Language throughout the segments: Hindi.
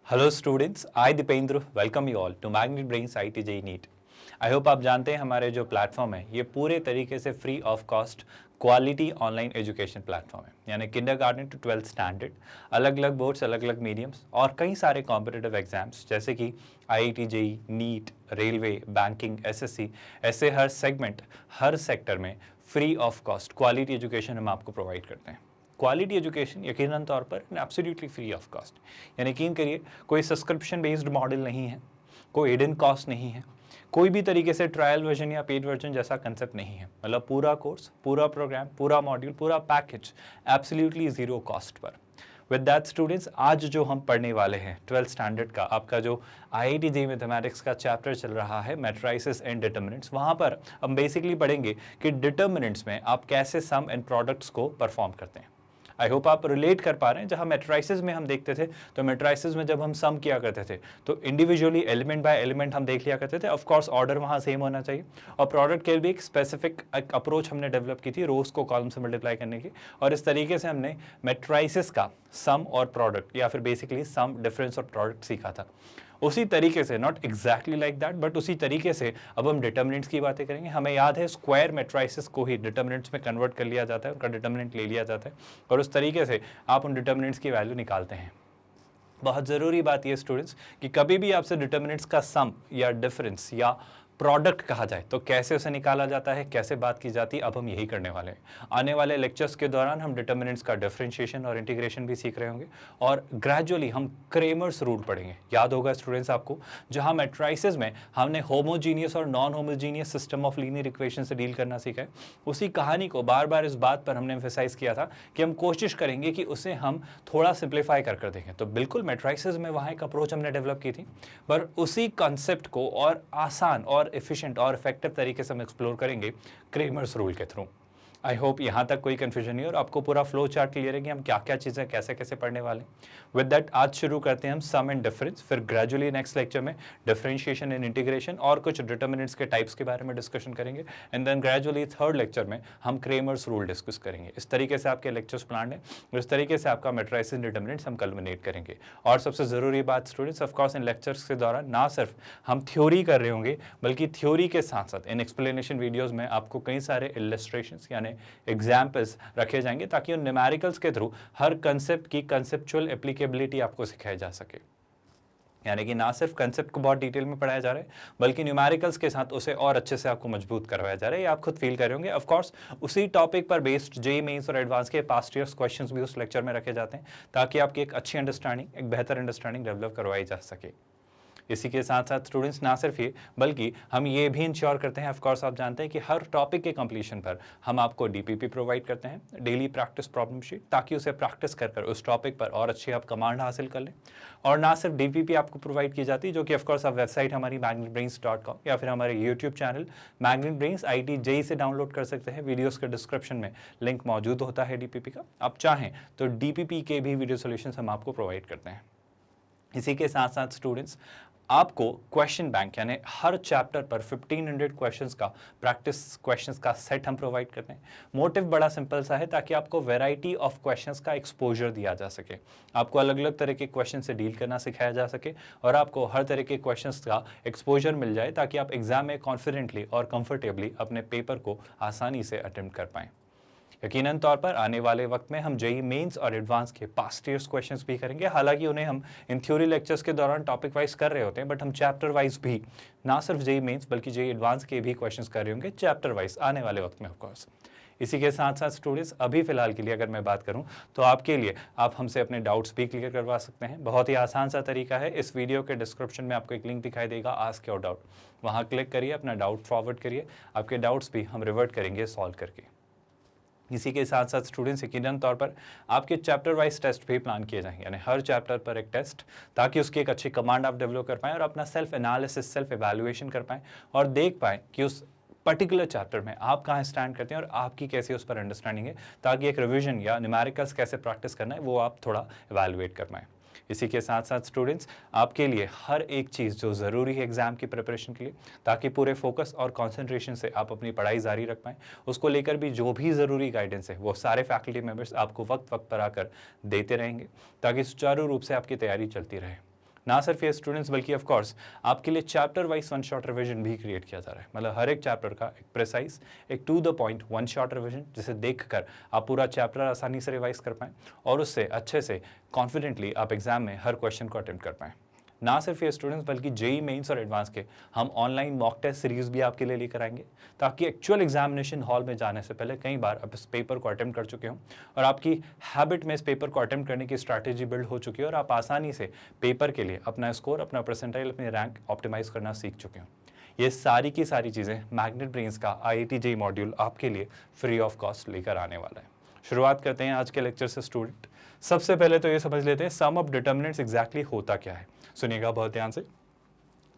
Hello students, I Dipendra welcome you all to Magnet Brains IT JEE NEET. I hope आप जानते हैं हमारे जो प्लेटफॉर्म है ये पूरे तरीके से free of cost quality online education platform है, यानी किंडरगार्टन टू 12th स्टैंडर्ड, अलग अलग बोर्ड्स, अलग अलग मीडियम्स और कई सारे कॉम्पिटिटिव एग्जाम्स जैसे कि IIT JEE NEET, railway, banking, SSC, ऐसे हर सेगमेंट, हर सेक्टर में free of cost quality education हम आपको प्रोवाइड करते हैं। क्वालिटी एजुकेशन यकीनन तौर पर एब्सोल्युटली फ्री ऑफ कॉस्ट, यानी यकीन करिए कोई सब्सक्रिप्शन बेस्ड मॉडल नहीं है, कोई हिडन कॉस्ट नहीं है, कोई भी तरीके से ट्रायल वर्जन या पेड वर्जन जैसा कंसेप्ट नहीं है। मतलब पूरा कोर्स, पूरा प्रोग्राम, पूरा मॉड्यूल, पूरा package absolutely zero cost per. With that students, आज जो हम पढ़ने वाले हैं 12th स्टैंडर्ड का आपका जो IIT JEE मैथमेटिक्स का चैप्टर चल रहा है मैट्रिसेस एंड डिटर्मिनेंट्स, वहाँ पर हम बेसिकली पढ़ेंगे कि डिटर्मिनेंट्स में आप कैसे सम एंड प्रोडक्ट्स को परफॉर्म करते हैं। आई होप आप रिलेट कर पा रहे हैं। जहाँ मैट्रिसेस में हम देखते थे तो मैट्रिसेस में जब हम सम किया करते थे तो इंडिविजुअली एलिमेंट बाय एलिमेंट हम देख लिया करते थे। ऑफ कोर्स ऑर्डर वहाँ सेम होना चाहिए और प्रोडक्ट के भी एक स्पेसिफिक अप्रोच हमने डेवलप की थी रोज को कॉलम से मल्टीप्लाई करने की, और इस तरीके से हमने मैट्रिसेस का सम और प्रोडक्ट या फिर बेसिकली सम, डिफरेंस और प्रोडक्ट सीखा था। उसी तरीके से, not exactly like that, but उसी तरीके से अब हम डिटर्मिनेंट्स की बातें करेंगे। हमें याद है स्क्वायर मैट्रिसेस को ही डिटर्मिनेंट्स में कन्वर्ट कर लिया जाता है, उनका डिटर्मिनेंट ले लिया जाता है और उस तरीके से आप उन डिटर्मिनेंट्स की वैल्यू निकालते हैं। बहुत ज़रूरी बात यह स्टूडेंट्स कि कभी भी आपसे डिटर्मिनेंट्स का सम या डिफरेंस या प्रोडक्ट कहा जाए तो कैसे उसे निकाला जाता है, कैसे बात की जाती है, अब हम यही करने वाले हैं। आने वाले लेक्चर्स के दौरान हम डिटर्मिनेंट्स का डिफरेंशिएशन और इंटीग्रेशन भी सीख रहे होंगे और ग्रेजुअली हम क्रेमर्स रूल पढ़ेंगे। याद होगा स्टूडेंट्स आपको, जहां मैट्रिसेस में हमने होमोजीनियस और non homogeneous system of linear equation से डील करना सीखा है, उसी कहानी को बार बार इस बात पर हमने एम्फेसाइज किया था कि हम कोशिश करेंगे कि उसे हम थोड़ा सिंप्लीफाई कर देंगे। तो बिल्कुल मैट्रिसेस में वहाँ एक अप्रोच हमने डेवलप की थी, पर उसी कॉन्सेप्ट को और आसान और एफिशिएंट और इफेक्टिव तरीके से हम एक्सप्लोर करेंगे क्रेमर्स रूल के थ्रू। आई होप यहाँ तक कोई कंफ्यूजन नहीं और आपको पूरा फ्लो चार्ट क्लियर है कि हम क्या क्या चीज़ें कैसे कैसे पढ़ने वाले हैं। विद दैट आज शुरू करते हैं हम सम एंड डिफरेंस, फिर ग्रेजुअली नेक्स्ट लेक्चर में डिफरेंशिएशन एंड इंटीग्रेशन और कुछ डिटर्मिनेंट्स के टाइप्स के बारे में डिस्कशन करेंगे, and then gradually third lecture में हम क्रेमर्स रूल डिस्कस करेंगे। इस तरीके से आपके लेक्चर्स प्लान है और इस तरीके से आपका मैट्रिसेस डिटर्मिनेंट्स हम कल्मिनेट करेंगे। और सबसे ज़रूरी बात स्टूडेंट्स, ऑफकोर्स इन लेक्चर्स के दौरान ना सिर्फ हम थ्योरी कर रहे होंगे बल्कि थ्योरी के साथ साथ इन एक्सप्लेनेशन वीडियोज़ में आपको कई सारे इलस्ट्रेशंस यानी एग्जाम्पल्स रखे जाएंगे ताकि उन न्यूमेरिकल्स के थ्रू हर कंसेप्ट की कंसेप्चुअल एप्लीकेबिलिटी आपको सिखाई जा सके। यानी कि ना सिर्फ कंसेप्ट को बहुत डिटेल में पढ़ाया जा रहा है बल्कि न्यूमेरिकल्स के साथ उसे और अच्छे से आपको मजबूत करवाया जा रहा है। ये आप खुद फील कर रहे होंगे। ऑफ कोर्स उसी टॉपिक पर बेस्ड JEE मेंस और एडवांस के पास्ट ईयर्स क्वेश्चंस भी उस लेक्चर में रखे जाते हैं ताकि आपकी एक अच्छी अंडरस्टैंडिंग, एक बेहतर अंडरस्टैंडिंग डेवलप करवाई जा सके। इसी के साथ साथ स्टूडेंट्स ना सिर्फ ये बल्कि हम ये भी इंश्योर करते हैं, ऑफ कोर्स आप जानते हैं कि हर टॉपिक के कंप्लीशन पर हम आपको DPP प्रोवाइड करते हैं, डेली प्रैक्टिस प्रॉब्लम शीट, ताकि उसे प्रैक्टिस कर उस टॉपिक पर और अच्छी आप कमांड हासिल कर लें। और ना सिर्फ DPP आपको प्रोवाइड की जाती है, जो कि ऑफकोर्स आप वेबसाइट हमारी magnetbrains.com या फिर हमारे YouTube channel magnet Brains IT JEE से डाउनलोड कर सकते हैं। वीडियोज़ के डिस्क्रिप्शन में लिंक मौजूद होता है DPP का। आप चाहें तो DPP के भी वीडियो सोल्यूशन हम आपको प्रोवाइड करते हैं। इसी के साथ साथ स्टूडेंट्स आपको क्वेश्चन बैंक यानी हर चैप्टर पर 1500 क्वेश्चंस का प्रैक्टिस क्वेश्चंस का सेट हम प्रोवाइड करते हैं। मोटिव बड़ा सिंपल सा है ताकि आपको वैरायटी ऑफ क्वेश्चंस का एक्सपोजर दिया जा सके, आपको अलग अलग तरह के क्वेश्चन से डील करना सिखाया जा सके और आपको हर तरह के क्वेश्चंस का एक्सपोजर मिल जाए ताकि आप एग्जाम में कॉन्फिडेंटली और कंफर्टेबली अपने पेपर को आसानी से अटेम्प्ट कर पाएँ। यकीनन तौर पर आने वाले वक्त में हम JEE मेंस और एडवांस के पास्ट ईयर्स क्वेश्चंस भी करेंगे। हालांकि उन्हें हम इन थ्योरी लेक्चर्स के दौरान टॉपिक वाइज कर रहे होते हैं, बट हम चैप्टर वाइज भी ना सिर्फ JEE मेंस बल्कि JEE एडवांस के भी क्वेश्चंस कर रहे होंगे चैप्टर वाइज आने वाले वक्त में ऑफकोर्स। इसी के साथ साथ स्टूडेंट्स अभी फिलहाल के लिए अगर मैं बात करूं तो आपके लिए आप हमसे अपने डाउट्स भी क्लियर करवा सकते हैं। बहुत ही आसान सा तरीका है, इस वीडियो के डिस्क्रिप्शन में आपको एक लिंक दिखाई देगा, आस्क योर डाउट, वहाँ क्लिक करिए, अपना डाउट फॉरवर्ड करिए, आपके डाउट्स भी हम रिवर्ट करेंगे सॉल्व करके। इसी के साथ साथ स्टूडेंट्स यकीनन तौर पर आपके चैप्टर वाइज टेस्ट भी प्लान किए जाएंगे, यानी हर चैप्टर पर एक टेस्ट, ताकि उसकी एक अच्छी कमांड आप डेवलप कर पाएँ और अपना सेल्फ एनालिसिस, सेल्फ एवेल्युएशन कर पाएँ और देख पाएँ कि उस पर्टिकुलर चैप्टर में आप कहाँ स्टैंड करते हैं और आपकी कैसी उस पर अंडरस्टैंडिंग है, ताकि एक रिविजन या न्यूमेरिकल्स कैसे प्रैक्टिस करना है वो आप थोड़ा एवेल्युएट कर पाएँ। इसी के साथ साथ स्टूडेंट्स आपके लिए हर एक चीज़ जो ज़रूरी है एग्जाम की प्रिपरेशन के लिए, ताकि पूरे फोकस और कंसंट्रेशन से आप अपनी पढ़ाई जारी रख पाएँ, उसको लेकर भी जो भी ज़रूरी गाइडेंस है वो सारे फैकल्टी मेंबर्स आपको वक्त वक्त पर आकर देते रहेंगे ताकि सुचारू रूप से आपकी तैयारी चलती रहे। ना सिर्फ ये स्टूडेंट्स बल्कि ऑफ कोर्स आपके लिए chapter wise one shot revision भी क्रिएट किया जा रहा है। मतलब हर एक चैप्टर का एक प्रिसाइज, एक to the point one shot revision, जिसे देखकर आप पूरा चैप्टर आसानी से रिवाइज कर पाएं और उससे अच्छे से कॉन्फिडेंटली आप एग्जाम में हर क्वेश्चन को अटेम्प्ट कर पाएं। ना सिर्फ ये स्टूडेंट्स बल्कि जेई मेंस और एडवांस के हम ऑनलाइन मॉक टेस्ट सीरीज भी आपके लिए लेकर आएंगे, ताकि एक्चुअल एग्जामिनेशन हॉल में जाने से पहले कई बार आप इस पेपर को अटेम्प्ट कर चुके हों और आपकी हैबिट में इस पेपर को अटेम्प्ट करने की स्ट्रैटेजी बिल्ड हो चुकी है और आप आसानी से पेपर के लिए अपना स्कोर, अपना परसेंटाइल, अपनी रैंक ऑप्टिमाइज करना सीख चुके हों। ये सारी की सारी चीज़ें मैग्नेट ब्रेन्स का IIT JEE मॉड्यूल आपके लिए फ्री ऑफ कॉस्ट लेकर आने वाला है। शुरुआत करते हैं आज के लेक्चर से स्टूडेंट। सबसे पहले तो ये समझ लेते हैं सम ऑफ डिटर्मिनेंट्स एग्जैक्टली होता क्या है। सुनिएगा बहुत ध्यान से।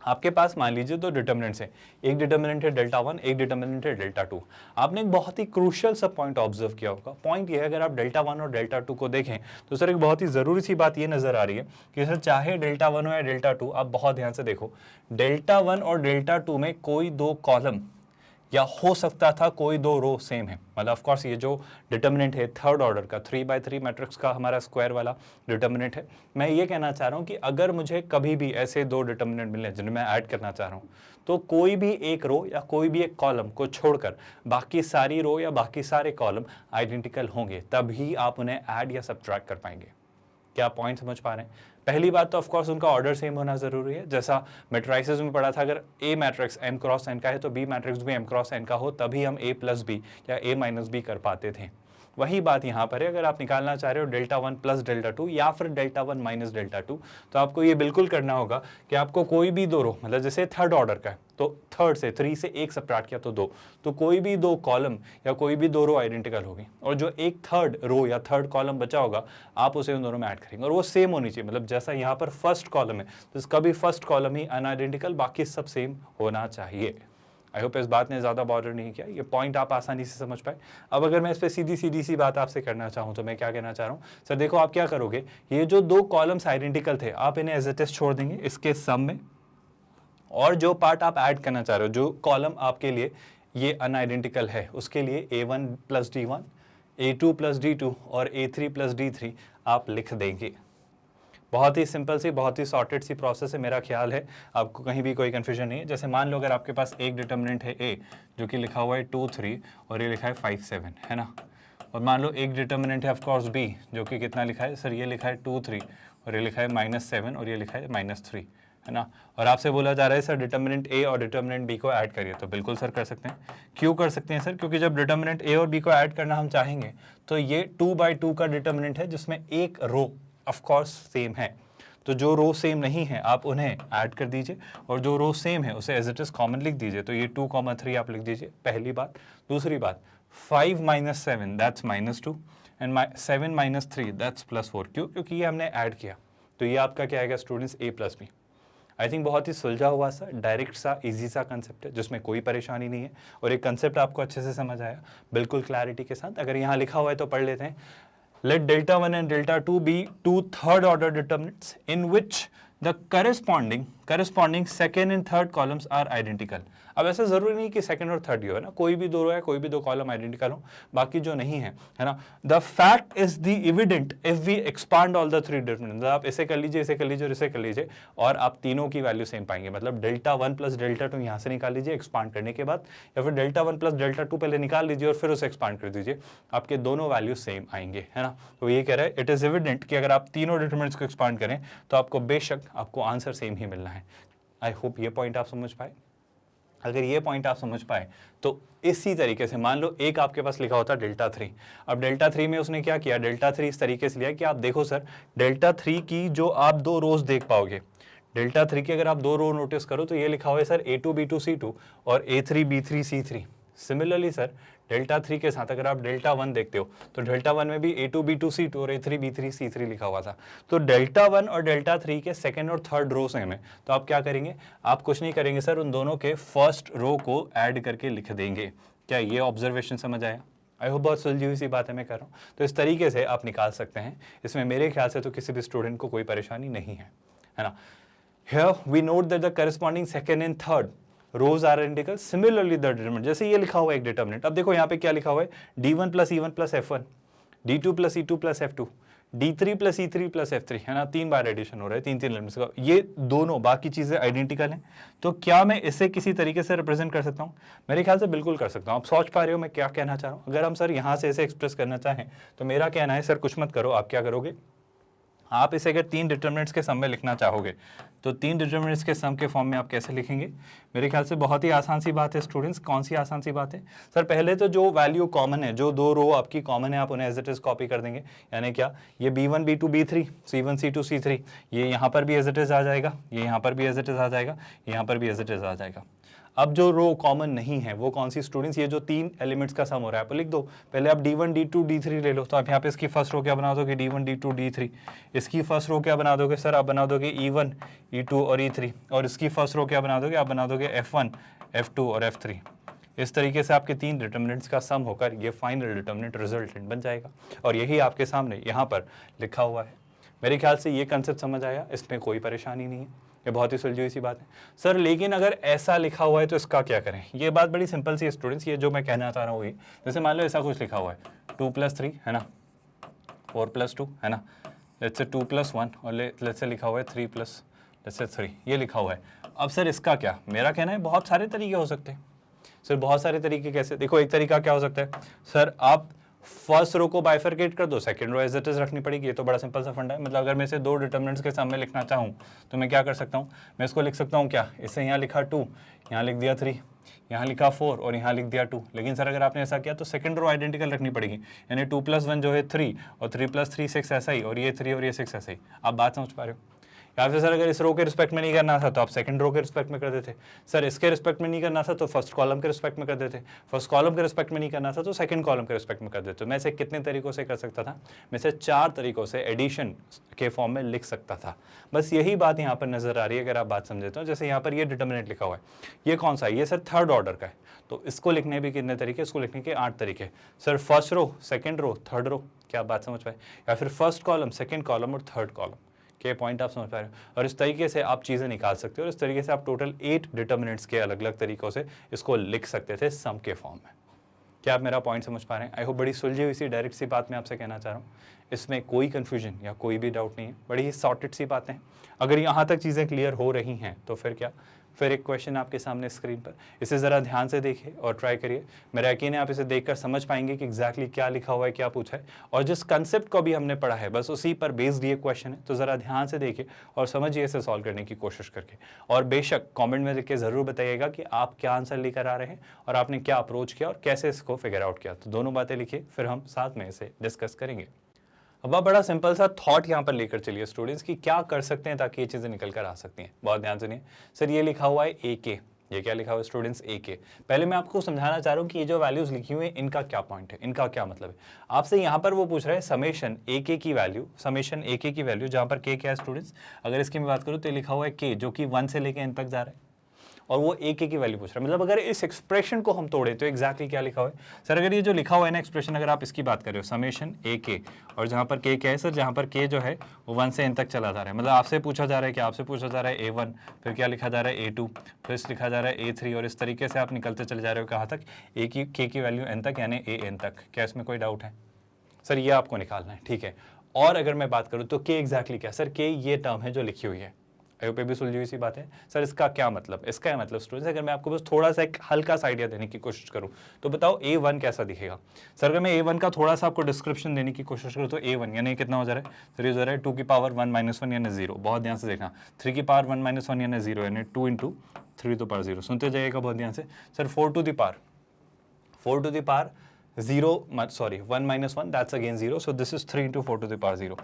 आपके पास मान लीजिए दो डिटर्मिनेंट्स हैं, एक डिटर्मिनेंट है डेल्टा 1, एक डिटर्मिनेंट है डेल्टा 2। आपने एक बहुत ही क्रूशियल सा पॉइंट ऑब्जर्व किया होगा। पॉइंट ये है, अगर आप डेल्टा 1 और डेल्टा 2 को देखें तो सर एक बहुत ही ज़रूरी सी बात ये नज़र आ रही है कि सर चाहे डेल्टा 1 हो या डेल्टा 2, आप बहुत ध्यान से देखो, डेल्टा 1 और डेल्टा 2 में कोई दो कॉलम या हो सकता था कोई दो रो सेम है। मतलब ऑफ कोर्स ये जो डिटर्मिनेंट है थर्ड ऑर्डर का 3x3 मैट्रिक्स का हमारा स्क्वायर वाला डिटर्मिनेंट है। मैं ये कहना चाह रहा हूँ कि अगर मुझे कभी भी ऐसे दो डिटर्मिनेंट मिले जिन्हें मैं ऐड करना चाह रहा हूँ, तो कोई भी एक रो या कोई भी एक कॉलम को छोड़कर बाकी सारी रो या बाकी सारे कॉलम आइडेंटिकल होंगे, तभी आप उन्हें ऐड या सब्ट्रैक्ट कर पाएंगे। क्या पॉइंट समझ पा रहे हैं? पहली बात तो ऑफ कोर्स उनका ऑर्डर सेम होना जरूरी है। जैसा मैट्रिसेस में पढ़ा था, अगर A matrix m cross n का है तो B मैट्रिक्स भी m क्रॉस n का हो, तभी हम A प्लस बी या A माइनस बी कर पाते थे। वही बात यहाँ पर है। अगर आप निकालना चाह रहे हो डेल्टा 1 प्लस डेल्टा 2 या फिर डेल्टा 1 माइनस डेल्टा 2, तो आपको ये बिल्कुल करना होगा कि आपको कोई भी दो रो, मतलब जैसे थर्ड ऑर्डर का है तो थर्ड से 3 से 1 सबट्रैक्ट किया तो 2, तो कोई भी दो कॉलम या कोई भी दो रो आइडेंटिकल होगी और जो एक थर्ड रो या थर्ड कॉलम बचा होगा आप उसे उन दोनों में ऐड करेंगे और वो सेम होनी चाहिए। मतलब जैसा यहाँ पर फर्स्ट कॉलम है तो इसका भी फर्स्ट कॉलम ही अनआइडेंटिकल, बाकी सब सेम होना चाहिए। आई होप इस बात ने ज़्यादा बॉर्डर नहीं किया, ये पॉइंट आप आसानी से समझ पाए। अब अगर मैं इस पर सीधी सी बात आपसे करना चाहूँ तो मैं क्या कहना चाह रहा हूँ, सर देखो आप क्या करोगे, ये जो दो कॉलम्स आइडेंटिकल थे आप इन्हें एज इट इज छोड़ देंगे इसके सम में, और जो पार्ट आप ऐड करना चाह रहे हो, जो कॉलम आपके लिए ये अनआइडेंटिकल है, उसके लिए A1 plus D1, A2 plus D2 और A3 प्लस D3 आप लिख देंगे। बहुत ही सिंपल सी, बहुत ही सॉर्टेड सी प्रोसेस है। मेरा ख्याल है आपको कहीं भी कोई कन्फ्यूजन नहीं है। जैसे मान लो अगर आपके पास एक डिटर्मिनेंट है A जो कि लिखा हुआ है 2 3 और ये लिखा है 5 7, है ना, और मान लो एक डिटर्मिनेंट है ऑफकोर्स B जो कि कितना लिखा है, सर ये लिखा है 2 3 और ये लिखा है -7 और ये लिखा है -3, है ना, और आपसे बोला जा रहा है सर डिटर्मिनेंट A और डिटर्मिनेंट B को ऐड करिए। तो बिल्कुल सर कर सकते हैं। क्यों कर सकते हैं सर? क्योंकि जब डिटर्मिनेंट A और B को ऐड करना हम चाहेंगे तो ये 2/2 का डिटर्मिनेंट है जिसमें एक रो ऑफकोर्स सेम है, तो जो रो सेम नहीं है आप उन्हें ऐड कर दीजिए और जो रो सेम है उसे एज इट इज कॉमन लिख दीजिए। तो ये 2,3 आप लिख दीजिए, पहली बात। दूसरी बात, 5 - 7 दैट्स -2 एंड 7 - 3 दैट्स +4। क्यों? क्योंकि ये हमने ऐड किया। तो ये आपका क्या आएगा students, A plus B. I think बहुत ही सुलझा हुआ सा, डायरेक्ट सा, इजी सा कंसेप्ट है जिसमें कोई परेशानी नहीं है और एक कंसेप्ट आपको अच्छे से समझ आया बिल्कुल क्लैरिटी के साथ। अगर यहाँ लिखा हुआ है तो पढ़ लेते हैं। Let delta 1 and delta 2 be two third order determinants in which the corresponding second and third columns are identical। अब ऐसा जरूरी नहीं कि सेकंड और थर्ड ही हो, है ना, कोई भी दो रो है, कोई भी दो कॉलम आइडेंटिकल हो, बाकी जो नहीं है ना। The fact is the evident if we expand all the three determinants. आप इसे कर लीजिए, इसे कर लीजिए और इसे कर लीजिए और आप तीनों की वैल्यू सेम पाएंगे। मतलब डेल्टा 1 प्लस डेल्टा 2 यहाँ से निकाल लीजिए एक्सपांड करने के बाद, या फिर डेल्टा 1 प्लस डेल्टा 2 पहले निकाल लीजिए और फिर उसे एक्सपांड कर दीजिए, आपके दोनों वैल्यू सेम आएंगे, है ना। तो ये कह रहा है इट इज एविडेंट कि अगर आप तीनों डिटर्मिनेंट्स को एक्सपांड करें तो आपको बेशक आपको आंसर सेम ही मिलना है। आई होप ये पॉइंट आप समझ पाए। अगर ये पॉइंट आप समझ पाए तो इसी तरीके से मान लो एक आपके पास लिखा होता डेल्टा 3। अब डेल्टा 3 में उसने क्या किया, डेल्टा 3 इस तरीके से लिया कि आप देखो सर डेल्टा 3 की जो आप दो रोज देख पाओगे, डेल्टा 3 की अगर आप दो रो नोटिस करो तो ये लिखा हुआ है सर A2 B2 C2 और A3 B3 C3। Similarly sir delta 3 के साथ अगर आप डेल्टा 1 देखते हो तो डेल्टा 1 में भी A2 B2 C2 और A3 B3 C3 लिखा हुआ था। तो डेल्टा 1 और डेल्टा 3 के सेकंड और थर्ड रो सेम है, तो आप क्या करेंगे, आप कुछ नहीं करेंगे सर, उन दोनों के फर्स्ट रो को ऐड करके लिख देंगे। क्या ये ऑब्जर्वेशन समझ आया? आई होप बहुत सुलझी हुई सी बात है मैं कर रहा हूँ। तो इस तरीके से आप निकाल सकते हैं, इसमें मेरे ख्याल से तो किसी भी स्टूडेंट को कोई परेशानी नहीं है ना। Here we note that the corresponding second and third rows are identical. Similarly the determinant, जैसे ये लिखा हुआ है एक डिटर्मिनेंट, अब देखो यहाँ पे क्या लिखा हुआ है D1 + E1 + F1, D2 + E2 + F2, D3 plus E3 plus F3 है ना, 3 बार एडिशन हो रहा है, 3 एलिमेंट्स का, ये दोनों बाकी चीजें आइडेंटिकल हैं, तो क्या मैं इसे किसी तरीके से रिप्रेजेंट कर सकता हूँ? मेरे ख्याल से बिल्कुल कर सकता हूँ। आप सोच पा रहे हो मैं क्या कहना चाह रहा हूँ? अगर हम सर यहाँ से ऐसे एक्सप्रेस करना चाहें तो मेरा कहना है सर कुछ मत करो, आप क्या करोगे, आप इसे अगर 3 डिटरमिनेंट्स के सम में लिखना चाहोगे तो 3 डिटरमिनेंट्स के सम के फॉर्म में आप कैसे लिखेंगे? मेरे ख्याल से बहुत ही आसान सी बात है स्टूडेंट्स। कौन सी आसान सी बात है सर? पहले तो जो वैल्यू कॉमन है, जो दो रो आपकी कॉमन है, आप उन्हें एज इट इज कॉपी कर देंगे। यानी क्या, ये B1 B2 B3 C1 C2 C3 ये यहाँ पर भी एज इट इज आ जाएगा, ये यहाँ पर भी एज इट इज आ जाएगा, यहाँ पर भी एज इट इज आ जाएगा। अब जो रो कॉमन नहीं है वो कौन सी स्टूडेंट्स? ये जो 3 एलिमेंट्स का सम हो रहा है, आप लिख दो। पहले आप D1 D2 D3 ले लो, तो आप यहाँ पे इसकी फर्स्ट रो क्या बना दोगे? D1 D2 D3। इसकी फर्स्ट रो क्या बना दोगे सर? आप बना दोगे E1 E2 और E3। और इसकी फर्स्ट रो क्या बना दोगे? आप बना दोगे F1 F2 और F3। इस तरीके से आपके 3 डिटरमिनेंट्स का सम होकर ये फाइनल डिटरमिनेंट रिजल्टेंट बन जाएगा, और यही आपके सामने यहाँ पर लिखा हुआ है। मेरे ख्याल से ये कंसेप्ट समझ आया, इसमें कोई परेशानी नहीं है, ये बहुत ही सुलझी हुई सी बात है सर। लेकिन अगर ऐसा लिखा हुआ है तो इसका क्या करें? ये बात बड़ी सिंपल सी है स्टूडेंट्स, ये जो मैं कहना चाह रहा हूँ, ये जैसे मान लो ऐसा कुछ लिखा हुआ है 2 + 3 है ना, 4 + 2 है ना, लेट्स से 2 + 1 और लेट्स से लिखा हुआ है 3 + 3, ये लिखा हुआ है। अब सर इसका क्या? मेरा कहना है बहुत सारे तरीके हो सकते हैं सर। बहुत सारे तरीके कैसे? देखो, एक तरीका क्या हो सकता है सर, आप फर्स्ट रो को बाइफरकेट कर दो, second row as it is रखनी पड़ेगी। ये तो बड़ा सिंपल सा फंडा है। मतलब अगर मैं इसे 2 डिटरमिनेंट्स के सम में लिखना चाहूँ तो मैं क्या कर सकता हूँ? मैं इसको लिख सकता हूँ क्या, इसे यहाँ लिखा 2, यहाँ लिख दिया 3, यहाँ लिखा 4 और यहाँ लिख दिया 2। लेकिन सर अगर आपने ऐसा किया तो सेकंड रो आइडेंटिकल रखनी पड़ेगी, यानी 2 + 1 जो है 3 और 3 + 3 6 ऐसा ही, और ये 3 और ये 6 ऐसा ही। आप बात समझ पा रहे हो? या फिर सर अगर इस रो के रिस्पेक्ट में नहीं करना था तो आप सेकंड रो के रिस्पेक्ट में कर देते। सर इसके रिस्पेक्ट में नहीं करना था तो फर्स्ट कॉलम के रिस्पेक्ट में कर देते। फर्स्ट कॉलम के रिस्पेक्ट में नहीं करना था तो सेकंड कॉलम के रिस्पेक्ट में कर देते। मैं इसे कितने तरीकों से कर सकता था? मैं इसे 4 तरीकों से एडिशन के फॉर्म में लिख सकता था। बस यही बात यहाँ पर नजर आ रही है अगर आप बात समझे तो। जैसे यहाँ पर ये डिटरमिनेंट लिखा हुआ है, ये कौन सा है? ये सर थर्ड ऑर्डर का है, तो इसको लिखने भी कितने तरीके? इसको लिखने के 8 तरीके। Sir first row, second row, third row, क्या बात समझ पाए? या फिर फर्स्ट कॉलम, सेकंड कॉलम और थर्ड कॉलम के पॉइंट आप समझ पा रहे हो? और इस तरीके से आप चीज़ें निकाल सकते हो, और इस तरीके से आप टोटल 8 डिटरमिनेंट्स के अलग अलग तरीकों से इसको लिख सकते थे सम के फॉर्म में। क्या आप मेरा पॉइंट समझ पा रहे हैं? आई होप बड़ी सुलझी हुई सी डायरेक्ट सी बात मैं आपसे कहना चाह रहा हूँ। इसमें कोई कन्फ्यूजन या कोई भी डाउट नहीं है, बड़ी ही सॉर्टेड सी बातें हैं। अगर यहाँ तक चीज़ें क्लियर हो रही हैं तो फिर क्या, फिर एक क्वेश्चन आपके सामने स्क्रीन पर, इसे ज़रा ध्यान से देखिए और ट्राई करिए। मेरा यकीन है आप इसे देखकर समझ पाएंगे कि एग्जैक्टली क्या लिखा हुआ है, क्या पूछा है, और जिस कंसेप्ट को भी हमने पढ़ा है बस उसी पर बेस्ड ये क्वेश्चन है। तो ज़रा ध्यान से देखिए और समझिए इसे सॉल्व करने की कोशिश करके, और बेशक कॉमेंट में लिख के ज़रूर बताइएगा कि आप क्या आंसर लेकर आ रहे हैं और आपने क्या अप्रोच किया और कैसे इसको फिगर आउट किया। तो दोनों बातें लिखिए, फिर हम साथ में इसे डिस्कस करेंगे। अब आप बड़ा सिंपल सा थॉट यहाँ पर लेकर चलिए स्टूडेंट्स कि क्या कर सकते हैं ताकि ये चीज़ें निकल कर आ सकती हैं। बहुत ध्यान सुनिए सर, ये लिखा हुआ है AK, ये क्या लिखा हुआ है स्टूडेंट्स? AK। पहले मैं आपको समझाना चाह रहा हूँ कि ये जो वैल्यूज लिखी हुई है इनका क्या पॉइंट है, इनका क्या मतलब है। आपसे यहाँ पर वो पूछ रहा है समेशन AK की वैल्यू, समेशन AK की वैल्यू, जहाँ पर K क्या है स्टूडेंट्स? अगर इसकी मैं बात करूँ तो लिखा हुआ है K, जो कि 1 से लेकर n तक जा रहा है, और वो AK की वैल्यू पूछ रहा है। मतलब अगर इस एक्सप्रेशन को हम तोड़े तो एग्जैक्टली क्या लिखा हुआ है सर? अगर ये जो लिखा हुआ है ना एक्सप्रेशन, अगर आप इसकी बात कर रहे हो समेशन AK, और जहाँ पर K क्या है सर? जहाँ पर K जो है वो 1 से n तक चला जा रहा है। मतलब आपसे पूछा जा रहा है कि आपसे पूछा जा रहा है A1, फिर क्या लिखा जा रहा है A2, फिर लिखा जा रहा है A3, और इस तरीके से आप निकलते चले जा रहे हो कहाँ तक? K की वैल्यू n तक, यानी AN तक। क्या इसमें कोई डाउट है सर? ये आपको निकालना है, ठीक है। और अगर मैं बात करूँ तो K एग्जैक्टली क्या सर? K ये टर्म है जो लिखी हुई है। पे भी सुलझी हुई सी बात है सर। इसका क्या मतलब? इसका मतलब स्टूडेंट्स, अगर मैं आपको बस थोड़ा सा एक हल्का सा आइडिया देने की कोशिश करूं तो बताओ A1 कैसा दिखेगा सर? अगर मैं A1 का थोड़ा सा आपको डिस्क्रिप्शन देने की कोशिश करूं तो A1 यानी कितना हो जा रहा है सर? ये हो जा रहा है 2 की पावर 1 - 1 यानी 0। बहुत ध्यान से देखना, 3 की पावर 1 - 1 यानी 0, यानी 2 × 3 to the power 0। सुनते जाइएगा बहुत ध्यान से sir. 4 to the power 0, sorry 1 - 1, that's again 0, so this is 3 × 4 to the power 0।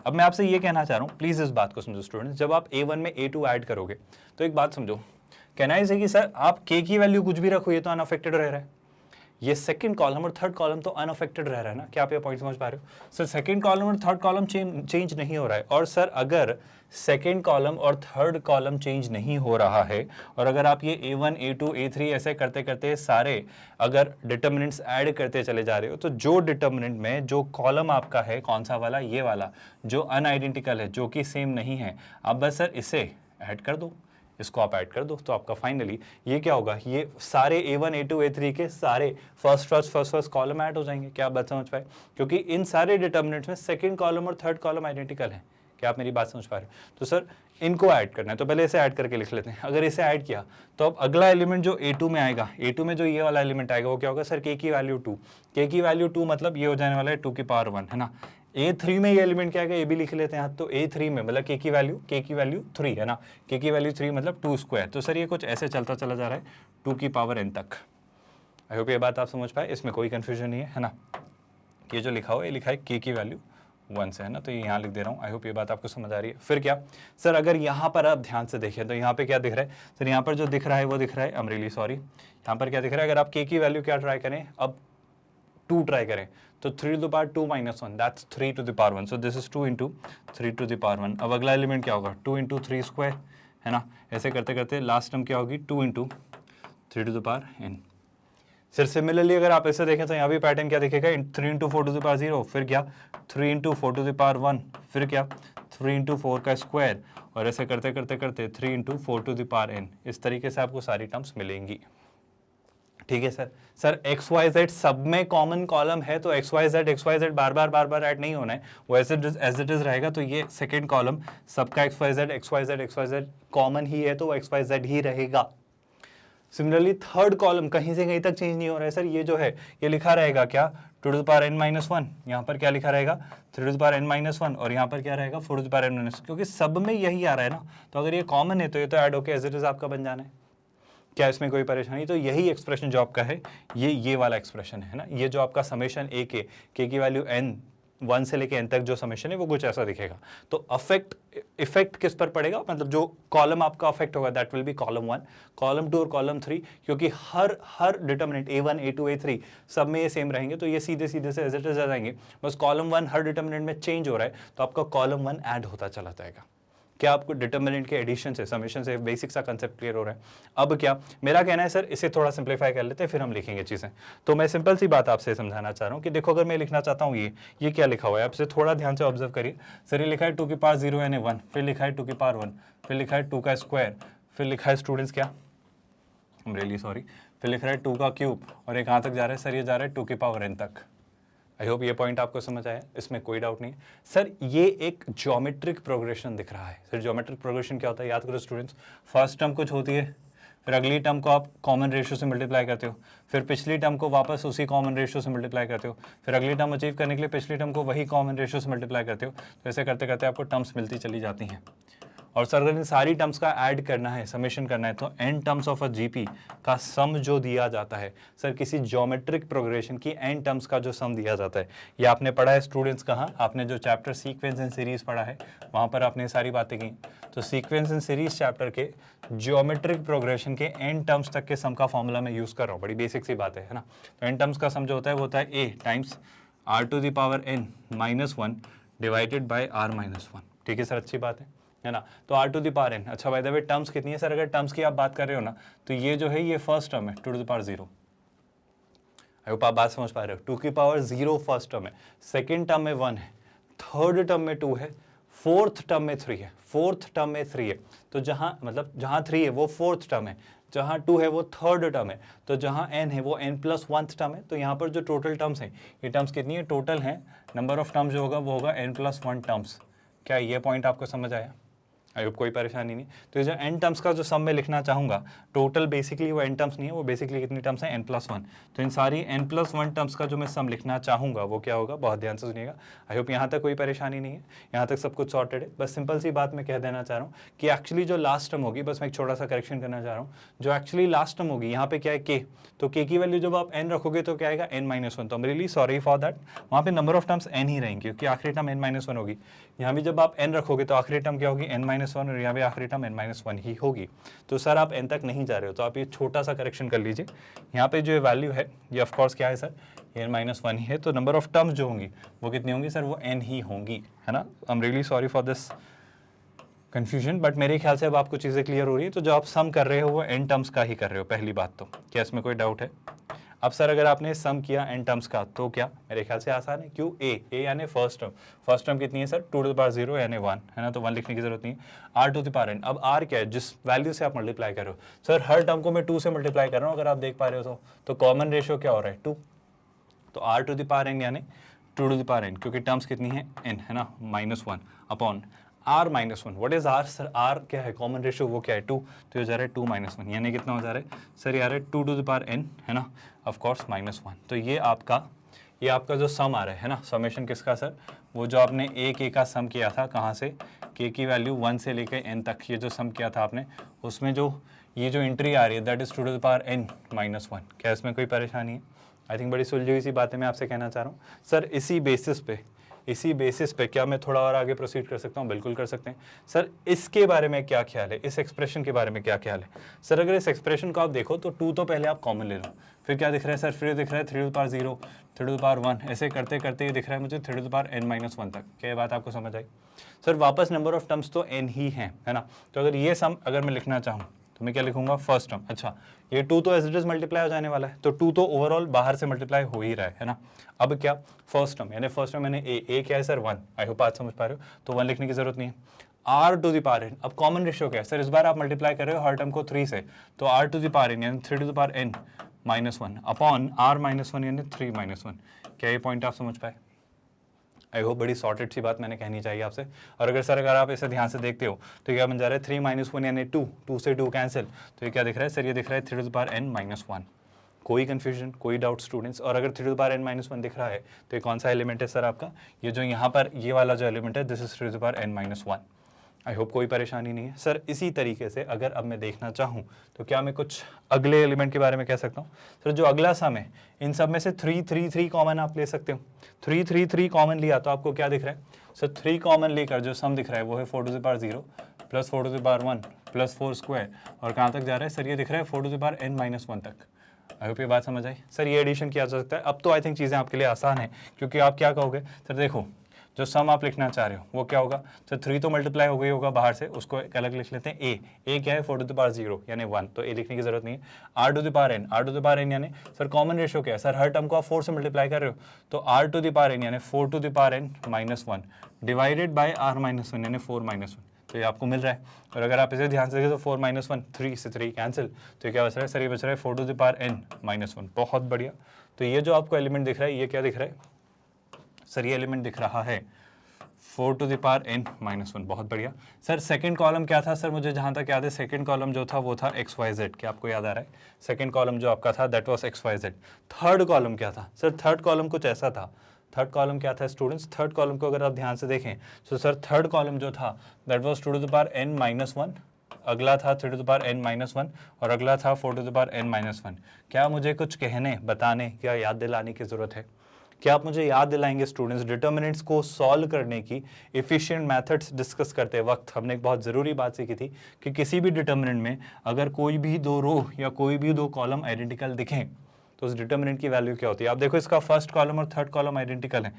अब मैं आपसे ये कहना चाह रहा हूँ, प्लीज इस बात को समझो स्टूडेंट्स, जब आप A1 में A2 ऐड करोगे तो एक बात समझो, कहना है कि सर आप K की वैल्यू कुछ भी रखो, ये तो अनअफेक्टेड रह रहा है। ये सेकंड कॉलम और थर्ड कॉलम तो अनअफेक्टेड रह रहा है ना? क्या आप ये पॉइंट समझ पा रहे हो सर? सेकंड कॉलम और थर्ड कॉलम चेंज नहीं हो रहा है, और सर अगर सेकंड कॉलम और थर्ड कॉलम चेंज नहीं हो रहा है, और अगर आप ये A1 A2 A3 ऐसे करते करते सारे अगर डिटरमिनेंट्स ऐड करते चले जा रहे हो, तो जो डिटरमिनेंट में जो कॉलम आपका है, कौन सा वाला? ये वाला जो अनआइडेंटिकल है, जो कि सेम नहीं है, आप बस सर इसे ऐड कर दो। इसको आप ऐड कर दो तो आपका फाइनली ये क्या होगा, ये सारे A1 A2 A3 के सारे फर्स्ट कॉलम ऐड हो जाएंगे। क्या आप बात समझ पाए? क्योंकि इन सारे डिटर्मिनेंट्स में सेकंड कॉलम और थर्ड कॉलम आइडेंटिकल है। क्या आप मेरी बात समझ पा रहे हो? तो सर इनको ऐड करना है, तो पहले इसे ऐड करके लिख लेते हैं। अगर इसे ऐड किया तो अब अगला एलिमेंट जो A2 में आएगा, A2 में जो ये वाला एलिमेंट आएगा वो क्या होगा सर, k की वैल्यू 2। k की वैल्यू 2 मतलब ये हो जाने वाला है 2 की पावर 1, है ना। A3 में ये एलिमेंट क्या आएगा, ये भी लिख लेते हैं। तो A3 में मतलब k की वैल्यू 3 है ना, k की वैल्यू 3 मतलब 2 स्क्वायर। तो सर ये कुछ ऐसे चलता चला जा रहा है 2 की पावर n तक। आई होप ये बात आप समझ पाए, इसमें कोई कंफ्यूजन नहीं है ना। ये जो लिखा हुआ है ये लिखा है k की वैल्यू 1 से, है ना, तो ये यहाँ लिख दे रहा हूँ। आई होप ये बात आपको समझ आ रही है। फिर क्या सर, अगर यहाँ पर आप ध्यान से देखें तो यहाँ पे क्या दिख रहा है सर, यहाँ पर जो दिख रहा है वो दिख रहा है, आई एम रियली सॉरी, यहाँ पर क्या दिख रहा है, अगर आप k की वैल्यू क्या ट्राई करें, अब 2 ट्राई करें तो 3 to the power 2 minus 1, that's 3 to the power 1, so this is 2 into 3 to the power 1। अब अगला एलिमेंट क्या होगा, 2 इंटू 3 स्क्वायर, है ना। ऐसे करते करते लास्ट टर्म क्या होगी, 2 into 3 to the power n। फिर सिमिलरली अगर आप ऐसे देखें तो यहाँ भी पैटर्न क्या दिखेगा, 3 इंटू 4 टू द पावर 0, फिर क्या 3 इंटू 4 टू द पावर 1, फिर क्या 3 इंटू 4 का स्क्वायर, और ऐसे करते करते करते 3 into 4 to the power n। इस तरीके से आपको सारी टर्म्स मिलेंगी। ठीक है sir. Sir x y z सब में कॉमन कॉलम है तो एक्स वाई जेड बार बार ऐड नहीं होना है, वो एज इट इज रहेगा। तो ये सेकेंड कॉलम सबका एक्स वाई जेड कॉमन ही है तो वो एक्स वाई जेड ही रहेगा। सिमिलरली थर्ड कॉलम कहीं से कहीं तक चेंज नहीं हो रहा है सर, ये जो है ये लिखा रहेगा क्या 2 to the power n minus 1, यहाँ पर क्या लिखा रहेगा 3 to the power n minus 1, और यहाँ पर क्या रहेगा 4 to the power n minus, क्योंकि सब में यही आ रहा है ना। तो अगर ये कॉमन है तो ये तो ऐड होकर एज इट इज आपका बन जाना है। क्या इसमें कोई परेशानी? तो यही एक्सप्रेशन जो आपका है ये वाला एक्सप्रेशन है ना, ये जो आपका समेशन a के k की वैल्यू n 1 से लेके n तक जो समेशन है वो कुछ ऐसा दिखेगा। तो इफेक्ट किस पर पड़ेगा, मतलब जो कॉलम आपका अफेक्ट होगा that will be column 1, column 2 और कॉलम 3, क्योंकि हर डिटर्मिनेंट A1 A2 A3 सब में ये सेम रहेंगे तो ये सीधे सीधे से एज इट इज आ जाएंगे। बस कॉलम 1 हर डिटर्मिनेंट में चेंज हो रहा है तो आपका कॉलम 1 ऐड होता चला जाएगा। क्या आपको डिटर्मिनेंट के एडिशन से समेशन से बेसिक सा कंसेप्ट क्लियर हो रहा है? अब क्या मेरा कहना है सर, इसे थोड़ा सिंप्लीफाई कर लेते हैं फिर हम लिखेंगे चीज़ें। तो मैं सिंपल सी बात आपसे समझाना चाह रहा हूँ कि देखो, अगर मैं लिखना चाहता हूँ ये क्या लिखा हुआ है, आपसे थोड़ा ध्यान से ऑब्जर्व करिए। सर ये लिखा है 2 की पावर 0 यानी 1, फिर लिखा है 2 की पावर 1, फिर लिखा है 2 का स्क्वायर, फिर लिखा है स्टूडेंट्स क्या, आई एम रियली सॉरी, फिर लिख रहा है 2 का क्यूब, और ये कहाँ तक जा रहा है सर, ये जा रहा है 2 की पावर n तक। आई होप ये पॉइंट आपको समझ आया, इसमें कोई डाउट नहीं है। सर ये एक ज्योमेट्रिक प्रोग्रेशन दिख रहा है। सर ज्योमेट्रिक प्रोग्रेशन क्या होता है, याद करो स्टूडेंट्स, फर्स्ट टर्म कुछ होती है, फिर अगली टर्म को आप कॉमन रेशियो से मल्टीप्लाई करते हो, फिर पिछली टर्म को वापस उसी कॉमन रेशियो से मल्टीप्लाई करते हो, फिर अगली टर्म अचीव करने के लिए पिछली टर्म को वही कॉमन रेशियो से मल्टीप्लाई करते हो। तो ऐसे करते करते आपको टर्म्स मिलती चली जाती हैं। और सर अगर इन सारी टर्म्स का ऐड करना है, समेशन करना है, तो n terms of a GP का सम जो दिया जाता है सर, किसी ज्योमेट्रिक प्रोग्रेशन की n टर्म्स का जो सम दिया जाता है, ये आपने पढ़ा है स्टूडेंट्स कहाँ, आपने जो चैप्टर सीक्वेंस एंड सीरीज पढ़ा है वहाँ पर आपने सारी बातें की। तो सीक्वेंस एंड सीरीज चैप्टर के ज्योमेट्रिक प्रोग्रेशन के n टर्म्स तक के सम का फॉर्मूला मैं यूज़ कर रहा हूँ, बड़ी बेसिक सी बात है ना। तो n टर्म्स का सम जो होता है वो होता है a times r to the power n minus 1 divided by r minus 1। ठीक है सर, अच्छी बात है ना। तो r to the power n, अच्छा बाय द वे टर्म्स कितनी है सर, अगर टर्म्स की आप बात कर रहे हो ना तो ये जो है ये फर्स्ट टर्म है 2 to the power 0। I hope आप बात समझ पा रहे हो, 2 की पावर 0 फर्स्ट टर्म है, सेकेंड टर्म में 1 है, थर्ड टर्म में 2 है, फोर्थ टर्म में 3 है, फोर्थ टर्म में 3 है। तो जहाँ मतलब जहाँ 3 है वो फोर्थ टर्म है, जहाँ 2 है वो थर्ड टर्म है, तो जहाँ n है वो n+1 टर्म है। तो यहाँ पर जो टोटल टर्म्स हैं, ये टर्म्स कितनी है, टोटल है नंबर ऑफ टर्म्स जो होगा वो होगा n+1 टर्म्स। क्या ये पॉइंट आपको समझ आया? आई होप कोई परेशानी नहीं। तो जो n टर्म्स का जो सम मैं लिखना चाहूँगा, टोटल बेसिकली वो n टर्म्स नहीं है, वो बेसिकली कितनी टर्म्स हैं n+1। तो इन सारी n+1 टर्म्स का जो मैं सम लिखना चाहूँगा वो क्या होगा, बहुत ध्यान से सुनिएगा। आई होप यहाँ तक कोई परेशानी नहीं है, यहाँ तक सब कुछ सॉर्टेड है। बस सिंपल सी बात मैं कह देना चाह रहा हूँ कि एक्चुअली जो लास्ट टर्म होगी, बस मैं एक छोटा सा करेक्शन करना चाह रहा हूँ, जो एक्चुअली लास्ट टर्म होगी यहाँ पे क्या है k, तो k की वैल्यू जब आप n रखोगे तो क्या आएगा n-1। तो आई am really sorry for that, वहाँ पे नंबर ऑफ टर्म्स n ही रहेंगी क्योंकि आखिरी टर्म n-1 होगी। यहाँ भी जब आप n रखोगे तो आखिरी टर्म क्या होगी n-1, और यहाँ पे आखिरी टर्म n-1 ही होगी। तो सर आप n तक नहीं जा रहे हो तो आप ये छोटा सा करेक्शन कर लीजिए। यहाँ पे जो वैल्यू है ये ऑफ कोर्स क्या है सर, ये n-1 ही है, तो नंबर ऑफ टर्म्स जो होंगी वो कितनी होंगी सर, वो n ही होंगी, है ना। आई am really sorry for this confusion, but मेरे ख्याल से अब आपको चीज़ें क्लियर हो रही है। तो जो आप सम कर रहे हो वो n टर्म्स का ही कर रहे हो, पहली बात तो। क्या इसमें कोई डाउट है? अब सर अगर आपने सम किया n टर्म्स का तो क्या, मेरे ख्याल से आसान है, क्यों a यानी फर्स्ट टर्म कितनी है सर 2 टू द पावर 0 यानी 1 है ना, तो 1 लिखने की जरूरत नहीं है। r to the power n, अब r क्या है, जिस वैल्यू से आप मल्टीप्लाई कर रहे हो। सर हर टर्म को मैं 2 से मल्टीप्लाई कर रहा हूँ, अगर आप देख पा रहे हो तो कॉमन रेशियो क्या हो रहा है 2, तो r to the power n यानी 2 टू द पावर n, क्योंकि टर्म्स कितनी है n है ना, -1 upon r minus one. What is r sir, r क्या है, कॉमन रेशियो वो क्या है 2, तो ये जा रहा है 2 - 1 यानी कितना हो जा रहा है सर, ये आ रहा है 2 टू द पावर n है ना, ऑफ कोर्स -1। तो ये आपका जो सम आ रहा है ना, समेशन किसका सर, वो जो आपने a k का सम किया था, कहाँ से, k की वैल्यू 1 से लेकर n तक, ये जो सम किया था आपने, उसमें जो ये जो एंट्री आ रही है that is 2 to the power n -1। क्या इसमें कोई परेशानी है? आई थिंक बड़ी सुलझी हुई सी बातें मैं आपसे कहना चाह रहा हूँ सर। इसी बेसिस पे क्या मैं थोड़ा और आगे प्रोसीड कर सकता हूँ? बिल्कुल कर सकते हैं सर। इसके बारे में क्या ख्याल है, इस एक्सप्रेशन के बारे में क्या ख्याल है सर? अगर इस एक्सप्रेशन को आप देखो तो 2 तो पहले आप कॉमन ले लो, फिर क्या दिख रहा है सर, फिर दिख रहा है 3 to the power 0, 3 to the power 1, ऐसे करते करते ये दिख रहा है मुझे 3 टू द पावर n-1 तक। क्या ये बात आपको समझ आई सर? वापस नंबर ऑफ टर्म्स तो n ही है ना, तो अगर ये सम अगर मैं लिखना चाहूँ तो मैं क्या लिखूंगा, फर्स्ट टर्म। अच्छा ये 2 तो एज इट इज मल्टीप्लाई हो जाने वाला है, तो 2 तो ओवरऑल बाहर से मल्टीप्लाई हो ही रहा है ना। अब क्या, फर्स्ट टर्म यानी फर्स्ट टर्म मैंने ए क्या है सर 1, आई होप आज समझ पा रहे हो, तो 1 लिखने की जरूरत नहीं है। R to the power n, अब कॉमन रेशियो क्या है सर, इस बार आप मल्टीप्लाई कर रहे हो हर टर्म को 3 से, तो r to the power n यानी 3 to the power n -1 upon r -1 यानी 3 -1। क्या ये पॉइंट आप समझ पाए? आई होप बड़ी सॉर्टेड सी बात मैंने कहनी चाहिए आपसे। और अगर आप इसे ध्यान से देखते हो तो क्या बन जा रहा है 3 - 1 यानी 2, 2 से 2 कैंसिल, तो ये क्या दिख रहा है सर, ये दिख रहा है 3 टू द पावर n -1। कोई कंफ्यूजन, कोई डाउट स्टूडेंट्स? और अगर 3 टू द पावर n -1 दिख रहा है तो ये कौन सा एलिमेंट है सर आपका, ये जो यहाँ पर ये वाला जो एलिमेंट है, this is 3 to the power n -1। I hope कोई परेशानी नहीं है सर। इसी तरीके से अगर अब मैं देखना चाहूँ तो क्या मैं कुछ अगले एलिमेंट के बारे में कह सकता हूँ सर? जो अगला सम है इन सब में से 3 3 3 कॉमन आप ले सकते हो। 3 3 3 कॉमन लिया तो आपको क्या दिख रहा है सर, 3 कॉमन लेकर जो सम दिख रहा है वो है 4 to the power 0 plus 4 to the power 1 plus 4 square, और कहाँ तक जा रहा है सर, ये दिख रहा है 4 टू द पावर n -1 तक। आई होप ये बात समझ आई सर। ये एडिशन किया जा सकता है। अब तो आई थिंक चीज़ें आपके लिए आसान है, क्योंकि आप क्या कहोगे सर, देखो जो सम आप लिखना चाह रहे हो वो क्या होगा सर, 3 तो मल्टीप्लाई हो गई होगा बाहर से, उसको एक अलग लिख लेते हैं ए क्या है 4 टू द पावर 0 यानी 1, तो ए लिखने की जरूरत नहीं है। R to the power n यानी सर कॉमन रेशियो क्या है सर, हर टर्म को आप 4 से मल्टीप्लाई कर रहे हो, तो r to the power n यानी 4 to the power n -1 divided by r -1 यानी 4 -1, तो ये आपको मिल रहा है। और अगर आप इसे ध्यान से देखें तो 4 - 1 3 से 3 कैंसिल, तो ये क्या बच रहा है सर, ये बच रहा है 4 टू द पावर n -1। बहुत बढ़िया। तो ये जो आपको एलिमेंट दिख रहा है ये क्या दिख रहा है सर, ये एलिमेंट दिख रहा है 4 टू द पावर n -1। बहुत बढ़िया सर। सेकंड कॉलम क्या था सर, मुझे जहाँ तक याद है सेकंड कॉलम जो था वो था XYZ। क्या आपको याद आ रहा है? सेकंड कॉलम जो आपका था that was XYZ। Third column क्या था सर? थर्ड कॉलम कुछ ऐसा था। थर्ड कॉलम क्या था स्टूडेंट्स? थर्ड कॉलम को अगर आप ध्यान से देखें तो सर थर्ड कॉलम जो था that was 2 to the power n -1, अगला था 3 टू द पावर n -1 और अगला था 4 टू द पावर n -1। क्या मुझे कुछ कहने, बताने या याद दिलाने की जरूरत है? क्या आप मुझे याद दिलाएंगे स्टूडेंट्स, डिटर्मिनेंट्स को सॉल्व करने की एफिशिएंट मेथड्स डिस्कस करते वक्त हमने एक बहुत ज़रूरी बात सीखी थी कि किसी भी डिटर्मिनेंट में अगर कोई भी 2 रो या कोई भी 2 कॉलम आइडेंटिकल दिखें तो उस डिटर्मिनेंट की वैल्यू क्या होती है? आप देखो इसका फर्स्ट कॉलम और थर्ड कॉलम आइडेंटिकल है।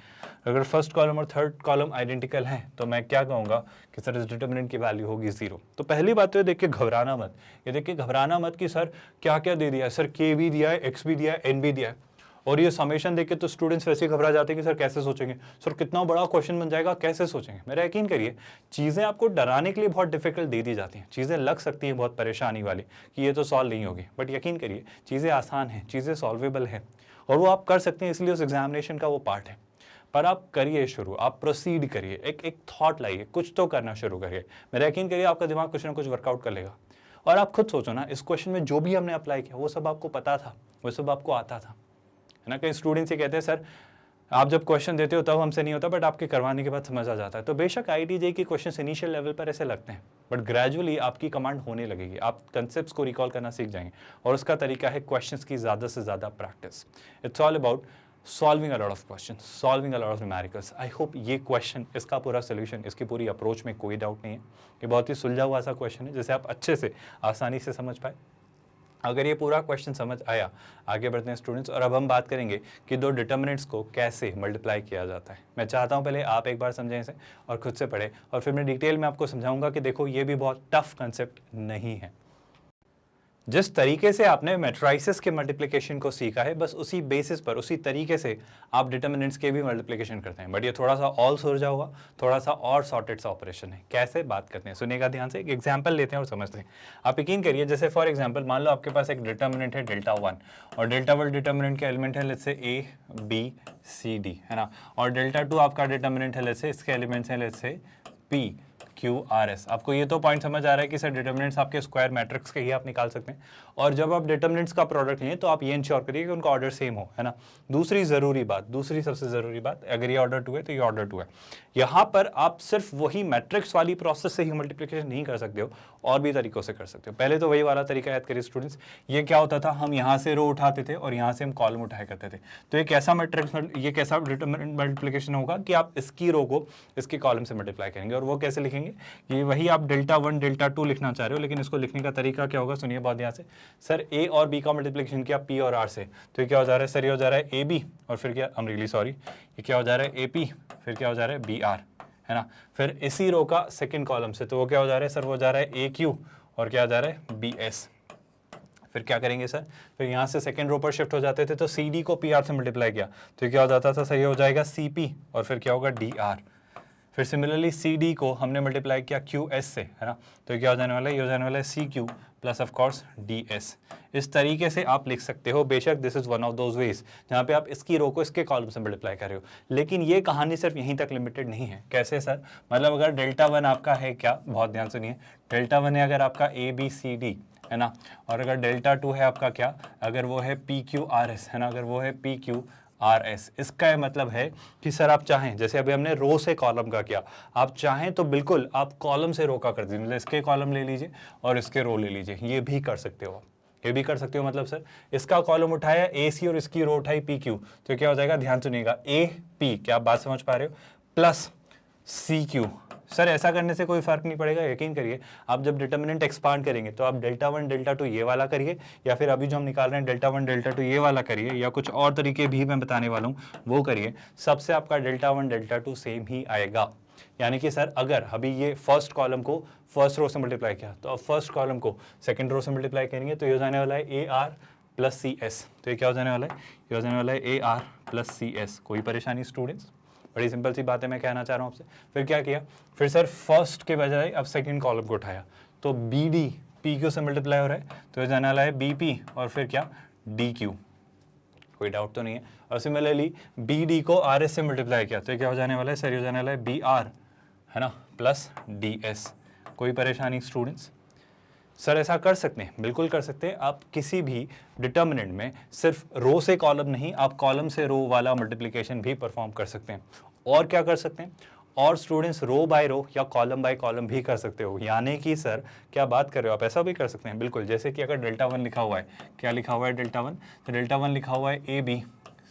अगर फर्स्ट कॉलम और थर्ड कॉलम आइडेंटिकल है तो मैं क्या कहूँगा कि सर इस डिटर्मिनेंट की वैल्यू होगी 0। तो पहली बात तो ये देख के घबराना मत, ये देख के घबराना मत कि सर क्या क्या दे दिया है सर, k भी दिया है, x भी दिया है, n भी दिया है, और ये समेशन देख के तो स्टूडेंट्स वैसे ही घबरा जाते हैं कि सर कैसे सोचेंगे, सर कितना बड़ा क्वेश्चन बन जाएगा, कैसे सोचेंगे। मेरा यकीन करिए चीज़ें आपको डराने के लिए बहुत डिफिकल्ट दे दी जाती हैं, चीज़ें लग सकती हैं बहुत परेशानी वाली कि ये तो सॉल्व नहीं होगी, बट यकीन करिए चीज़ें आसान हैं, चीज़ें सॉल्वेबल हैं और वो आप कर सकते हैं, इसलिए उस एग्जामिनेशन का वो पार्ट है। पर आप करिए शुरू, आप प्रोसीड करिए, एक थॉट लाइए, कुछ तो करना शुरू करिए। मेरा यकीन करिए आपका दिमाग कुछ ना कुछ वर्कआउट कर लेगा। और आप खुद सोचो ना, इस क्वेश्चन में जो भी हमने अप्लाई किया वो सब आपको पता था, वो सब आपको आता था, है ना। कई स्टूडेंट्स ये कहते हैं सर आप जब क्वेश्चन देते हो तब हमसे नहीं होता, बट आपके करवाने के बाद समझ आ जाता है। तो बेशक IIT के क्वेश्चन इनिशियल लेवल पर ऐसे लगते हैं, बट ग्रेजुअली आपकी कमांड होने लगेगी, आप कंसेप्ट्स को रिकॉल करना सीख जाएंगे और उसका तरीका है क्वेश्चंस की ज़्यादा से ज़्यादा practice. It's all about solving a lot of questions, solving a lot of numericals. I hope ये क्वेश्चन, इसका पूरा सोल्यूशन, इसकी पूरी अप्रोच में कोई डाउट नहीं है। ये बहुत ही सुलझा हुआ सा क्वेश्चन है जिसे आप अच्छे से आसानी से समझ पाए। अगर ये पूरा क्वेश्चन समझ आया, आगे बढ़ते हैं स्टूडेंट्स, और अब हम बात करेंगे कि 2 डिटर्मिनेंट्स को कैसे मल्टीप्लाई किया जाता है। मैं चाहता हूँ पहले आप एक बार समझें इसे और खुद से पढ़ें, और फिर मैं डिटेल में आपको समझाऊंगा कि देखो ये भी बहुत टफ कंसेप्ट नहीं है। जिस तरीके से आपने मैट्राइसेस के मल्टीप्लिकेशन को सीखा है, बस उसी बेसिस पर, उसी तरीके से आप डिटर्मिनेंट्स के भी मल्टीप्लिकेशन करते हैं। बट ये थोड़ा सा ऑल सोल्जा होगा, थोड़ा सा और सॉर्टेड सा ऑपरेशन है। कैसे बात करते हैं, सुनिएगा ध्यान से, एक एग्जाम्पल लेते हैं और समझते हैं। आप यकीन करिए, जैसे फॉर एग्जाम्पल मान लो आपके पास एक डिटर्मिनेंट है डेल्टा 1 और डेल्टा 1 डिटर्मिनेंट के एलिमेंट है let's say a B C D, है ना, और डेल्टा 2 आपका डिटर्मिनेंट है लेट्स से, इसके एलिमेंट्स हैं let's say P Q R S. आपको ये तो पॉइंट समझ आ रहा है कि सर डिटर्मिनेंट्स आपके स्क्वायर मैट्रिक्स के ही आप निकाल सकते हैं, और जब आप डिटर्मिनेंट्स का प्रोडक्ट लें तो आप ये इंश्योर करिए कि उनका ऑर्डर सेम हो, है ना। दूसरी सबसे ज़रूरी बात, अगर ये ऑर्डर 2 है तो ये ऑर्डर 2 है। यहाँ पर आप सिर्फ वही मैट्रिक्स वाली प्रोसेस से ही मल्टीप्लिकेशन नहीं कर सकते हो, और भी तरीकों से कर सकते हो। पहले तो वही वाला तरीका याद करिए स्टूडेंट्स, ये क्या होता था, हम यहाँ से रो उठाते थे और यहाँ से हम कॉलम उठाया करते थे। तो ये कैसा मैट्रिक्स, ये कैसा डिटर्मिनेंट मल्टीप्लिकेशन होगा कि आप इसकी रो को इसके कॉलम से मल्टीप्लाई करेंगे, और वो कैसे लिखेंगे कि वही आप डेल्टा 1 डेल्टा 2 लिखना चाह रहे हो, लेकिन इसको लिखने का तरीका क्या होगा, सुनिए बहुत ध्यान से। सर ए और बी का मल्टीप्लिकेशन किया पी और आर से, तो ये क्या हो जा रहा है सर, ये हो जा रहा है ए बी, और फिर क्या, आई एम रियली सॉरी, ये क्या हो जा रहा है ए पी, फिर क्या हो जा रहा है बी आर, है ना। फिर इसी रो का सेकंड कॉलम से, तो वो क्या हो जा रहा है सर, वो जा रहा है ए क्यू, और क्या जा रहा है बी एस। फिर क्या करेंगे सर, फिर यहाँ से सेकंड रो पर शिफ्ट हो जाते थे, तो सी डी को पी आर से मल्टीप्लाई किया, तो ये क्या हो जाता था सर, ये हो जाएगा सी पी, और फिर क्या होगा डी आर। फिर सिमिलरली सी डी को हमने मल्टीप्लाई किया क्यू एस से, है ना, तो ये क्या हो जाने वाला है, ये हो जाने वाला है c q plus of course d s. इस तरीके से आप लिख सकते हो। बेशक this is one of those ways जहाँ पे आप इसकी रो को इसके कॉलम से मल्टीप्लाई कर रहे हो, लेकिन ये कहानी सिर्फ यहीं तक लिमिटेड नहीं है। कैसे सर, मतलब अगर डेल्टा 1 आपका है क्या, बहुत ध्यान सुनिए, डेल्टा 1 है अगर आपका ए बी सी डी, है ना, और अगर डेल्टा 2 है आपका क्या, अगर वो है पी क्यू आर एस, है ना, अगर वो है पी क्यू आर एस, इसका मतलब है कि सर आप चाहें, जैसे अभी हमने रो से कॉलम का किया, आप चाहें तो बिल्कुल आप कॉलम से रो का कर दीजिए, मतलब इसके कॉलम ले लीजिए और इसके रो ले लीजिए, ये भी कर सकते हो, ये भी कर सकते हो। मतलब सर इसका कॉलम उठाया ए सी और इसकी रो उठाई पी क्यू, तो क्या हो जाएगा, ध्यान सुनिएगा, ए पी, क्या आप बात समझ पा रहे हो, प्लस सी क्यू। सर ऐसा करने से कोई फर्क नहीं पड़ेगा, यकीन करिए। आप जब डिटर्मिनेंट एक्सपांड करेंगे तो आप डेल्टा 1 डेल्टा 2 ये वाला करिए, या फिर अभी जो हम निकाल रहे हैं डेल्टा 1 डेल्टा 2 ये वाला करिए, या कुछ और तरीके भी मैं बताने वाला हूँ वो करिए, सबसे आपका डेल्टा 1 डेल्टा 2 सेम ही आएगा। यानी कि सर अगर अभी ये फर्स्ट कॉलम को फर्स्ट रो से मल्टीप्लाई किया, तो अब फर्स्ट कॉलम को सेकेंड रो से मल्टीप्लाई करेंगे, तो ये हो जाने वाला है a r plus c s. तो ये क्या हो जाने वाला है, ये हो जाने वाला है a r plus c s. कोई परेशानी स्टूडेंट्स, बड़ी सिंपल सी बात है, मैं कहना चाह रहा हूँ आपसे। फिर क्या किया, फिर सर फर्स्ट के बजाय अब सेकंड कॉलम को उठाया, तो बी डी पी क्यू से मल्टीप्लाई हो रहा है, तो ये जाने वाला है बी पी और फिर क्या डी क्यू, कोई डाउट तो नहीं है। और सिमिलरली बी डी को आर एस से मल्टीप्लाई किया, तो क्या हो जाने वाला है सर, ये हो जाने वाला है बी आर, है ना, प्लस डी एस। कोई परेशानी स्टूडेंट्स? सर ऐसा कर सकते हैं, बिल्कुल कर सकते हैं। आप किसी भी डिटर्मिनेंट में सिर्फ रो से कॉलम नहीं, आप कॉलम से रो वाला मल्टीप्लिकेशन भी परफॉर्म कर सकते हैं। और क्या कर सकते हैं, और स्टूडेंट्स रो बाय रो या कॉलम बाय कॉलम भी कर सकते हो। यानी कि सर क्या बात कर रहे हो आप, ऐसा भी कर सकते हैं बिल्कुल। जैसे कि अगर डेल्टा 1 लिखा हुआ है, क्या लिखा हुआ है डेल्टा 1, तो डेल्टा 1 लिखा हुआ है ए बी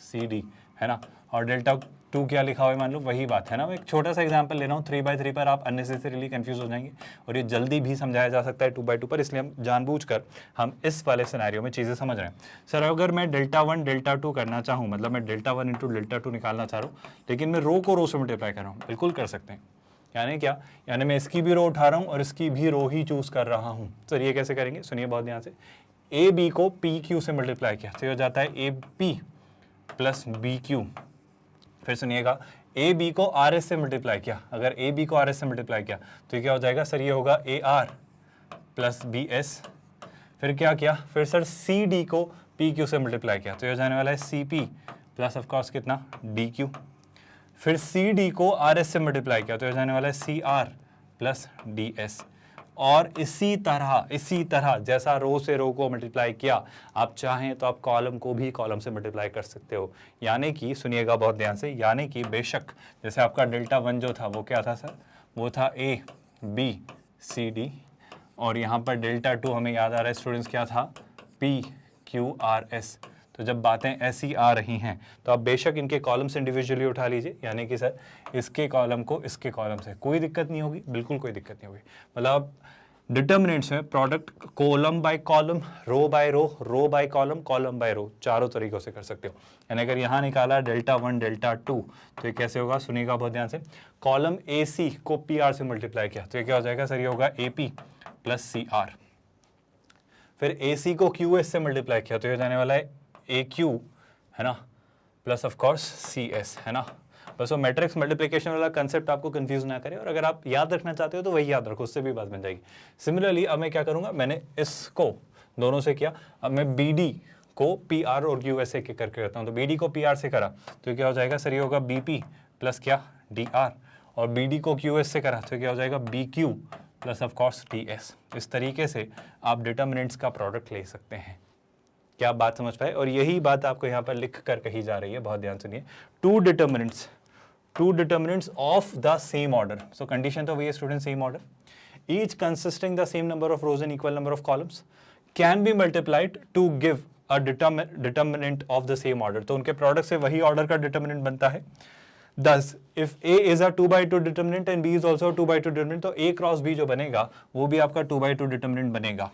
सी डी, है ना, और डेल्टा 2 क्या लिखा हुआ है, मान लो वही बात है ना। मैं एक छोटा सा एग्जांपल ले रहा हूँ, 3/3 पर आप अननेसेसरीली कंफ्यूज हो जाएंगे, और ये जल्दी भी समझाया जा सकता है 2/2 पर, इसलिए हम जानबूझकर हम इस वाले सिनेरियो में चीज़ें समझ रहे हैं। सर अगर मैं डेल्टा 1 डेल्टा 2 करना चाहूँ, मतलब मैं डेल्टा 1 इंटू डेल्टा 2 निकालना चाह रहा हूँ, लेकिन मैं रो को रो से मल्टीप्लाई कर रहा हूँ, बिल्कुल कर सकते हैं। यानी क्या, यानी मैं इसकी भी रो उठा रहा हूँ और इसकी भी रो ही चूज कर रहा हूँ। सर ये कैसे करेंगे, सुनिए बहुत ध्यान से। ए बी को पी क्यू से मल्टीप्लाई किया, तो ये हो जाता है a p plus b q. फिर सुनिएगा, ए बी को आर एस से मल्टीप्लाई किया, अगर ए बी को आर एस से मल्टीप्लाई किया तो ये क्या हो जाएगा सर, ये होगा a r plus b s. फिर क्या किया, फिर सर सी डी को पी क्यू से मल्टीप्लाई किया, तो ये हो जाने वाला है सी पी प्लस ऑफकोर्स कितना डी क्यू। फिर सी डी को आर एस से मल्टीप्लाई किया, तो ये हो जाने वाला है c r plus d s. और इसी तरह जैसा रो से रो को मल्टीप्लाई किया, आप चाहें तो आप कॉलम को भी कॉलम से मल्टीप्लाई कर सकते हो। यानी कि सुनिएगा बहुत ध्यान से, यानी कि बेशक जैसे आपका डेल्टा 1 जो था वो क्या था सर, वो था ए बी सी डी, और यहाँ पर डेल्टा 2 हमें याद आ रहा है स्टूडेंट्स क्या था, पी क्यू आर एस। तो जब बातें ऐसी आ रही हैं तो आप बेशक इनके कॉलम्स इंडिविजुअली उठा लीजिए, यानी कि सर इसके कॉलम को इसके कॉलम से, कोई दिक्कत नहीं होगी, बिल्कुल कोई दिक्कत नहीं होगी। मतलब डिटर्मिनेंट्स में product column by column, row by row by column, column by row, चारों तरीकों से कर सकते हो। यानी अगर यहाँ निकाला डेल्टा 1 डेल्टा 2, तो ये कैसे होगा, सुनिएगा बहुत ध्यान से। कॉलम ए सी को पी आर से मल्टीप्लाई किया, तो ये क्या हो जाएगा सर, ये होगा a p plus c r. फिर ए सी को क्यू एस से मल्टीप्लाई किया तो ये जाने वाला है ए क्यू, है ना, plus of course c s, है ना। बस वो मैट्रिक्स मल्टीप्लिकेशन वाला कंसेप्ट आपको कंफ्यूज ना करे, और अगर आप याद रखना चाहते हो तो वही याद रखो, उससे भी बात बन जाएगी। सिमिलरली अब मैं क्या करूंगा, मैंने इसको दोनों से किया, अब मैं बी डी को पी आर और क्यू एस से करके करता हूँ। तो बी डी को पी आर से करा तो क्या हो जाएगा सर, ये होगा बी पी प्लस क्या डी आर, और बी डी को क्यू एस से करा तो क्या हो जाएगा b q plus of course d s. इस तरीके से आप डिटर्मिनेंट्स का प्रोडक्ट ले सकते हैं। क्या आप बात समझ पाए? और यही बात आपको यहाँ पर लिख कर कही जा रही है, बहुत ध्यान सुनिए। Two determinants of the same order, so condition तो वही है student, same order, each consisting the same number of rows and equal number of columns can be multiplied to give a determinant of the same order. तो उनके प्रोडक्ट से वही ऑर्डर का डिटर्मिनेंट बनता है। Thus, if A is a 2/2 determinant and B is also a 2/2 determinant, तो A क्रॉस B जो बनेगा वो भी आपका 2/2 डिटर्मिनेंट बनेगा।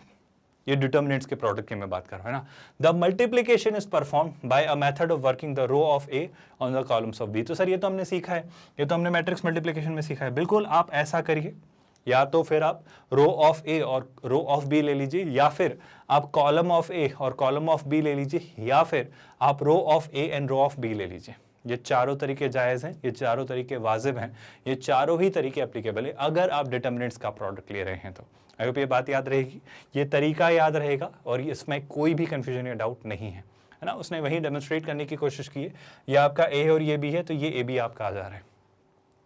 ये डिटर्मिनेंट्स के प्रोडक्ट की मैं बात कर रहा हूँ, है ना। The multiplication is perform by a method of working the row of a on the columns of b. तो सर ये तो हमने सीखा है, ये तो हमने मैट्रिक्स मल्टीप्लीकेशन में सीखा है। बिल्कुल आप ऐसा करिए, या तो फिर आप रो ऑफ ए और रो ऑफ बी ले लीजिए, या फिर आप कॉलम ऑफ ए और कॉलम ऑफ बी ले लीजिए, या फिर आप row of a and row of b ले लीजिए। ये चारों तरीके जायज़ हैं, ये चारों तरीके वाजिब हैं, ये चारों ही तरीके एप्लीकेबल है अगर आप डिटर्मिनेंट्स का प्रोडक्ट ले रहे हैं तो। आई होप ये बात याद रहेगी, ये तरीका याद रहेगा और इसमें कोई भी कंफ्यूजन या डाउट नहीं है ना। उसने वही डेमोन्स्ट्रेट करने की कोशिश की है, ये आपका ए और ये बी है तो ये ए बी आपका आ जा रहा है।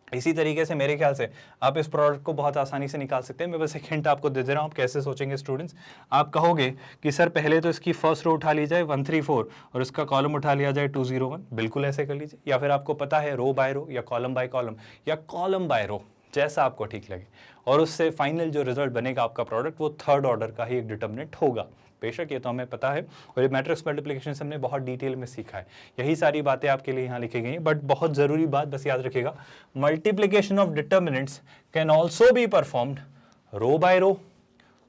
इसी तरीके से मेरे ख्याल से आप इस प्रोडक्ट को बहुत आसानी से निकाल सकते हैं। मैं बस एक हिंट आपको दे दे रहा हूँ, आप कैसे सोचेंगे स्टूडेंट्स। आप कहोगे कि सर पहले तो इसकी फर्स्ट रो उठा ली जाए 134 और इसका कॉलम उठा लिया जाए 201, बिल्कुल ऐसे कर लीजिए। या फिर आपको पता है रो बाय रो या कॉलम बाय कॉलम या कॉलम बाय रो, जैसा आपको ठीक लगे, और उससे फाइनल जो रिजल्ट बनेगा आपका प्रोडक्ट वो थर्ड ऑर्डर का ही एक डिटर्मिनेंट होगा। बेशक ये तो हमें पता है और ये मैट्रिक्स मल्टीप्लिकेशन से हमने बहुत डिटेल में सीखा है। यही सारी बातें आपके लिए यहाँ लिखी गई हैं, बट बहुत ज़रूरी बात बस याद रखिएगा, multiplication of determinants can also be performed row by row,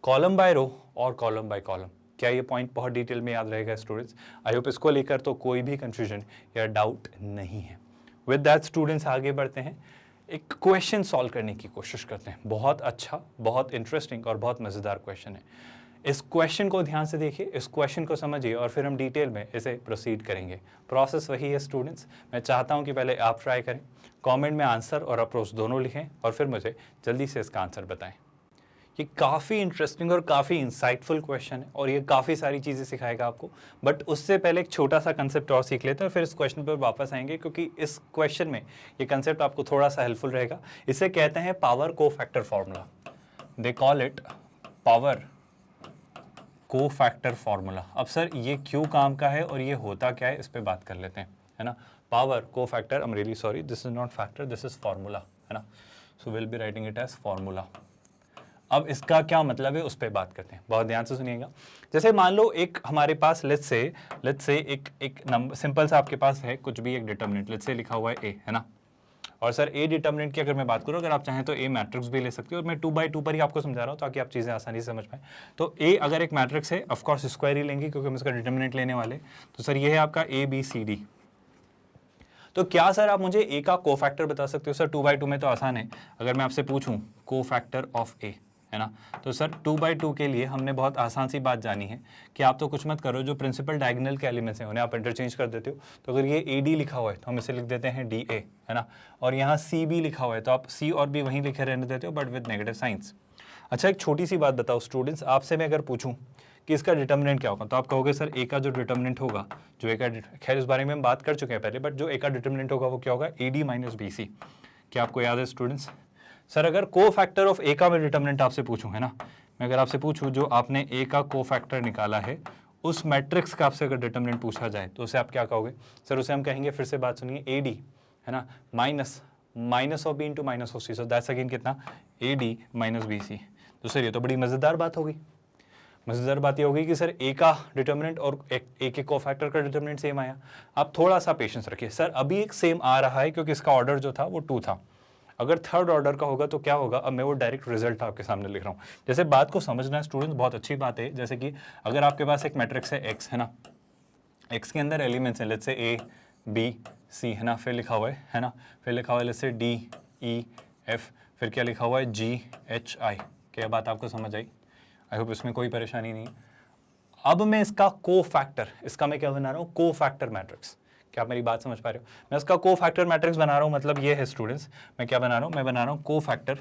column by row और कॉलम बाय कॉलम। क्या ये पॉइंट बहुत डिटेल में याद रहेगा स्टूडेंट्स? आई होप इसको लेकर तो कोई भी कन्फ्यूजन या डाउट नहीं है। विद दैट स्टूडेंट्स आगे बढ़ते हैं, एक क्वेश्चन सॉल्व करने की कोशिश करते हैं। बहुत अच्छा, बहुत इंटरेस्टिंग और बहुत मज़ेदार क्वेश्चन है। इस क्वेश्चन को ध्यान से देखिए, इस क्वेश्चन को समझिए और फिर हम डिटेल में इसे प्रोसीड करेंगे। प्रोसेस वही है स्टूडेंट्स, मैं चाहता हूं कि पहले आप ट्राई करें, कमेंट में आंसर और अप्रोच दोनों लिखें और फिर मुझे जल्दी से इसका आंसर बताएं। ये काफ़ी इंटरेस्टिंग और काफ़ी इंसाइटफुल क्वेश्चन है और ये काफ़ी सारी चीज़ें सिखाएगा आपको, बट उससे पहले एक छोटा सा कंसेप्ट और सीख लेते हैं और फिर इस क्वेश्चन पर वापस आएंगे, क्योंकि इस क्वेश्चन में ये कंसेप्ट आपको थोड़ा सा हेल्पफुल रहेगा। इसे कहते हैं power cofactor formula, they call it power cofactor formula. अब सर ये क्यों काम का है और ये होता क्या है, इस पे बात कर लेते हैं, है ना। Power cofactor, I am really sorry, this is not factor, this is formula, है ना। So will be writing it as formula. अब इसका क्या मतलब है उस पर बात करते हैं, बहुत ध्यान से सुनिएगा। जैसे मान लो एक हमारे पास लेट्स से एक नंबर सिंपल सा आपके पास है कुछ भी एक डिटर्मिनेंट, लेट्स से लिखा हुआ है ए, है ना। और सर ए डिटर्मिनेंट की अगर मैं बात करूँ, अगर आप चाहें तो ए मैट्रिक्स भी ले सकते हो, और मैं 2/2 पर ही आपको समझा रहा हूँ ताकि आप चीज़ें आसानी से समझ पाएं। तो ए अगर एक मैट्रिक्स है, ऑफ कोर्स स्क्वायर ही लेंगे क्योंकि हम इसका डिटर्मिनेंट लेने वाले। तो सर ये है आपका ए बी सी डी। तो क्या सर आप मुझे ए का कोफैक्टर बता सकते हो? सर 2/2 में तो आसान है, अगर मैं आपसे पूछूं कोफैक्टर ऑफ ए, है ना। तो सर 2/2 के लिए हमने बहुत आसान सी बात जानी है कि आप तो कुछ मत करो, जो प्रिंसिपल डायगोनल के एलिमेंट्स हैं उन्हें आप इंटरचेंज कर देते हो। तो अगर ये ए डी लिखा हुआ है तो हम इसे लिख देते हैं डी ए, है ना। और यहाँ सी बी लिखा हुआ है तो आप सी और बी वहीं लिखे रहने देते हो, बट विद नेगेटिव साइंस। अच्छा एक छोटी सी बात बताओ स्टूडेंट्स, आपसे मैं अगर पूछूं कि इसका डिटर्मिनेंट क्या होगा, तो आप कहोगे सर ए का जो डिटर्मिनेंट होगा, जो ए का, खैर इस बारे में हम बात कर चुके हैं पहले, बट जो ए का डिटर्मिनेंट होगा वो क्या होगा, a D minus B c. क्या आपको याद है स्टूडेंट्स? सर अगर कोफैक्टर ऑफ ए का मैं डिटर्मिनेंट आपसे पूछूं, है ना, मैं अगर आपसे पूछूं जो आपने ए का कोफैक्टर निकाला है उस मैट्रिक्स का आपसे अगर डिटर्मिनेंट पूछा जाए तो उसे आप क्या कहोगे? सर उसे हम कहेंगे, फिर से बात सुनिए, ए डी, है ना, minus of B into minus of C, so that's again कितना, A D minus B C. तो सर ये तो बड़ी मज़ेदार बात होगी। मज़ेदार बात ये होगी कि सर ए का डिटर्मिनेंट और ए के कोफैक्टर का डिटर्मिनेंट सेम आया। आप थोड़ा सा पेशेंस रखिए, सर अभी एक सेम आ रहा है क्योंकि इसका ऑर्डर जो था वो 2 था। अगर थर्ड ऑर्डर का होगा तो क्या होगा, अब मैं वो डायरेक्ट रिजल्ट आपके सामने लिख रहा हूँ। जैसे बात को समझना स्टूडेंट बहुत अच्छी बात है, जैसे कि अगर आपके पास एक मैट्रिक्स है एक्स, है ना, एक्स के अंदर एलिमेंट्स हैं लेट्स से ए बी सी, है ना, फिर लिखा हुआ है ना, फिर लिखा हुआ है let's say D E F, फिर क्या लिखा हुआ है जी एच आई। क्या बात आपको समझ आई? आई होप इसमें कोई परेशानी नहीं। अब मैं इसका कोफैक्टर, इसका मैं क्या बना रहा हूँ, कोफैक्टर मैट्रिक्स। क्या आप मेरी बात समझ पा रहे हो? मैं इसका कोफैक्टर मैट्रिक्स बना रहा हूँ, मतलब ये है स्टूडेंट्स, मैं क्या बना रहा हूँ, मैं बना रहा हूँ कोफैक्टर,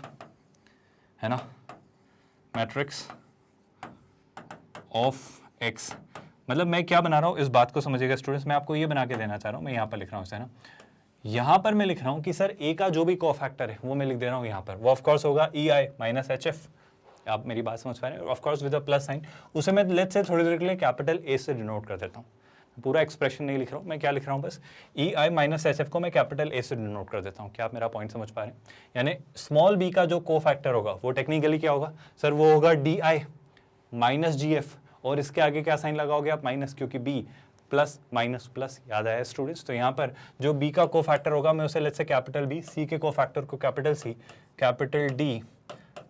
है ना, मैट्रिक्स ऑफ एक्स। मतलब मैं क्या बना रहा हूँ, इस बात को समझिएगा स्टूडेंट्स, मैं आपको ये बना के देना चाह रहा हूँ, मैं यहाँ पर लिख रहा हूँ इसे, है ना, यहाँ पर मैं लिख रहा हूँ कि सर ए का जो भी कोफैक्टर है वो मैं लिख दे रहा हूँ यहाँ पर, वो ऑफ कोर्स होगा ई आई माइनस एच एफ। आप मेरी बात समझ पा रहे हैं, of course with a plus sign. उसे मैं लेट्स से थोड़ी देर के लिए कैपिटल ए से डिनोट कर देता हूँ, पूरा एक्सप्रेशन नहीं लिख रहा हूँ मैं, क्या लिख रहा हूँ बस, ई आई माइनस एच एफ को मैं कैपिटल ए से डिनोट कर देता हूँ। क्या आप मेरा पॉइंट समझ पा रहे हैं? यानी स्मॉल बी का जो कोफैक्टर होगा वो टेक्निकली क्या होगा सर, वो होगा d i minus g f, और इसके आगे क्या साइन लगाओगे आप, माइनस, क्योंकि बी प्लस माइनस प्लस, याद आया स्टूडेंट्स? तो यहाँ पर जो बी का कोफैक्टर होगा मैं उसे लेट्स से कैपिटल बी, सी के कोफैक्टर को capital C, capital D,